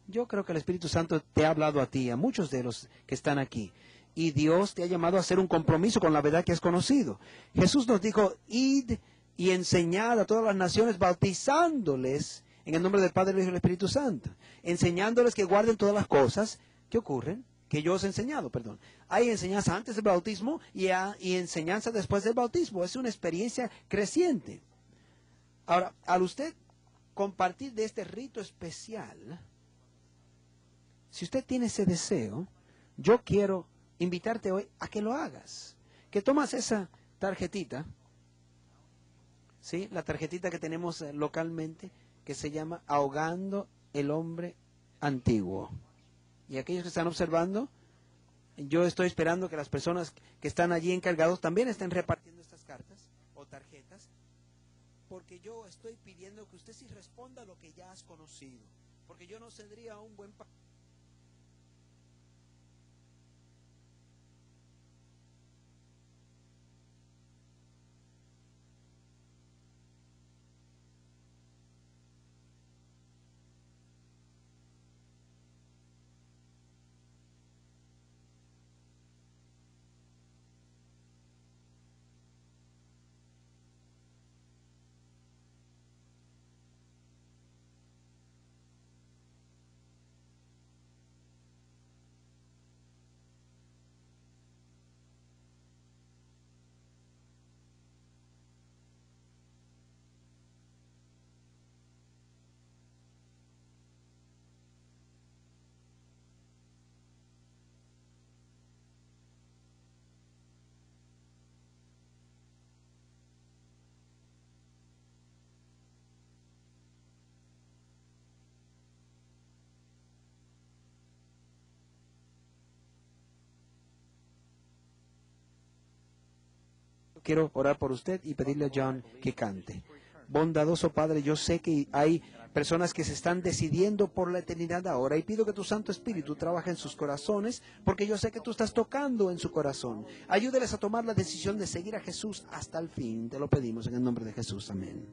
Yo creo que el Espíritu Santo te ha hablado a ti, a muchos de los que están aquí. Y Dios te ha llamado a hacer un compromiso con la verdad que has conocido. Jesús nos dijo, id y enseñad a todas las naciones, bautizándoles en el nombre del Padre, del Hijo y del Espíritu Santo. Enseñándoles que guarden todas las cosas que ocurren, que yo os he enseñado, perdón. Hay enseñanza antes del bautismo y enseñanza después del bautismo. Es una experiencia creciente. Ahora, al usted compartir de este rito especial, si usted tiene ese deseo, yo quiero invitarte hoy a que lo hagas. Que tomas esa tarjetita, ¿sí? La tarjetita que tenemos localmente, que se llama Ahogando el Hombre Antiguo. Y aquellos que están observando, yo estoy esperando que las personas que están allí encargados también estén repartiendo estas cartas o tarjetas, porque yo estoy pidiendo que usted sí responda a lo que ya has conocido, porque yo no tendría un buen quiero orar por usted y pedirle a John que cante. Bondadoso Padre, yo sé que hay personas que se están decidiendo por la eternidad ahora y pido que tu Santo Espíritu trabaje en sus corazones porque yo sé que tú estás tocando en su corazón. Ayúdeles a tomar la decisión de seguir a Jesús hasta el fin. Te lo pedimos en el nombre de Jesús. Amén.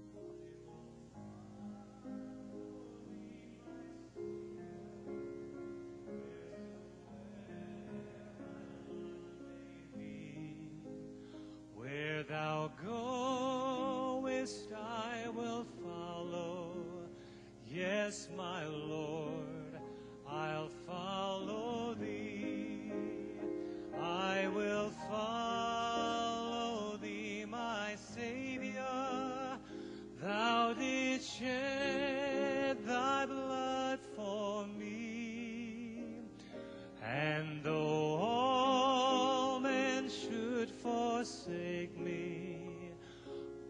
Where thou goest, I will follow. Yes, my Lord, I'll follow thee. I will follow thee, my Savior. Thou didst shed thy blood for me. And though all men should forsake me,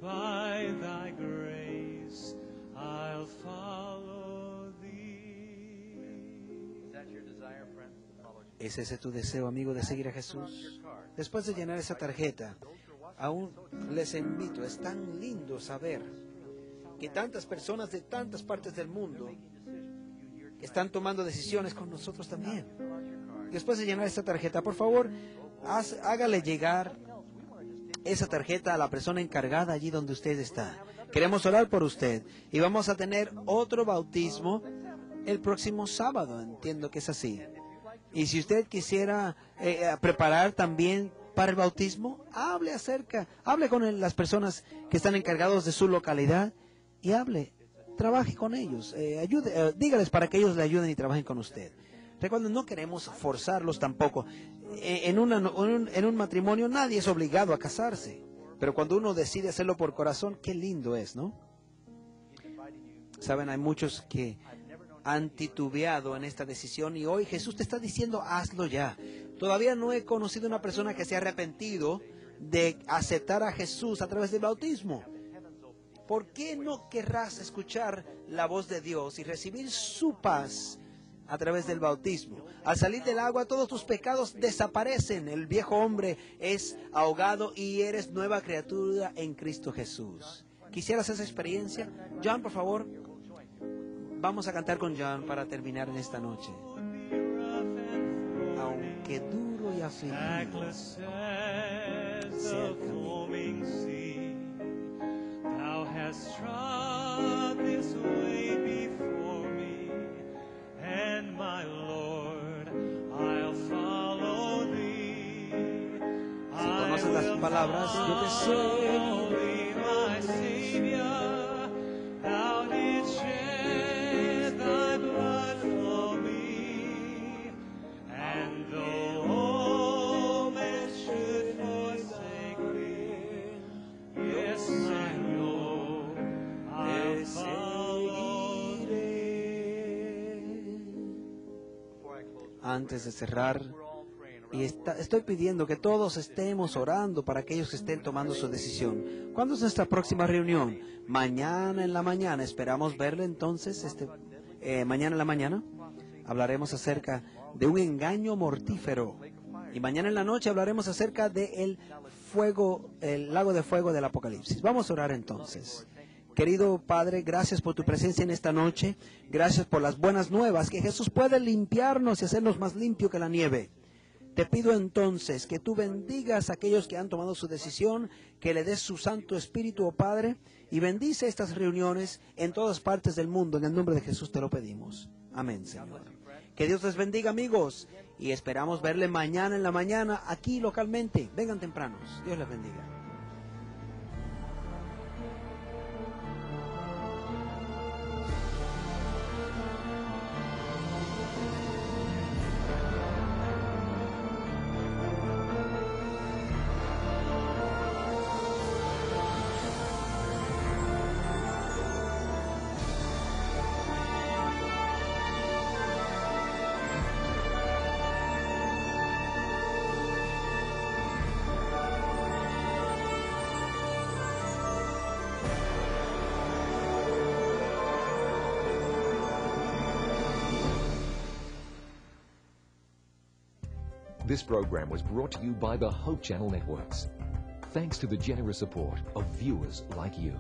by thy grace I'll follow thee. Is that your desire, friend, to follow Jesus? ¿Es ese tu deseo, amigo, de seguir a Jesús? Después de llenar esa tarjeta, aún les invito, es tan lindo saber que tantas personas de tantas partes del mundo están tomando decisiones con nosotros también. Después de llenar esta tarjeta, por favor, hágale llegar esa tarjeta a la persona encargada allí donde usted está. Queremos orar por usted y vamos a tener otro bautismo el próximo sábado, entiendo que es así. Y si usted quisiera preparar también para el bautismo, hable con las personas que están encargados de su localidad y trabaje con ellos, dígales para que ellos le ayuden y trabajen con usted. Recuerden, no queremos forzarlos tampoco. En un matrimonio nadie es obligado a casarse, pero cuando uno decide hacerlo por corazón, qué lindo es, ¿no? Saben, hay muchos que han titubeado en esta decisión y hoy Jesús te está diciendo, hazlo ya. Todavía no he conocido una persona que se ha arrepentido de aceptar a Jesús a través del bautismo. ¿Por qué no querrás escuchar la voz de Dios y recibir su paz a través del bautismo? Al salir del agua, todos tus pecados desaparecen. El viejo hombre es ahogado y eres nueva criatura en Cristo Jesús. ¿Quisieras esa experiencia? John, por favor, vamos a cantar con John para terminar en esta noche. Aunque duro y afligido, Trackless as the foaming sea, thou hast trod this way before me, and my Lord, I'll follow thee. si conoces las palabras, yo te seguiré. My Savior, thou didst shed thy blood for me, and though all men should forsake me, yes, I know I'll follow thee. Antes de cerrar, y estoy pidiendo que todos estemos orando para aquellos que estén tomando su decisión. ¿Cuándo es nuestra próxima reunión? Mañana en la mañana. Esperamos verle entonces. Mañana en la mañana hablaremos acerca de un engaño mortífero. Y mañana en la noche hablaremos acerca del lago de fuego del Apocalipsis. Vamos a orar entonces. Querido Padre, gracias por tu presencia en esta noche. Gracias por las buenas nuevas, que Jesús puede limpiarnos y hacernos más limpio que la nieve. Te pido entonces que tú bendigas a aquellos que han tomado su decisión, que le des su Santo Espíritu, oh Padre, y bendice estas reuniones en todas partes del mundo. En el nombre de Jesús te lo pedimos. Amén, Señor. Que Dios les bendiga, amigos, y esperamos verle mañana en la mañana aquí localmente. Vengan tempranos. Dios les bendiga. This program was brought to you by the Hope Channel Networks. Thanks to the generous support of viewers like you.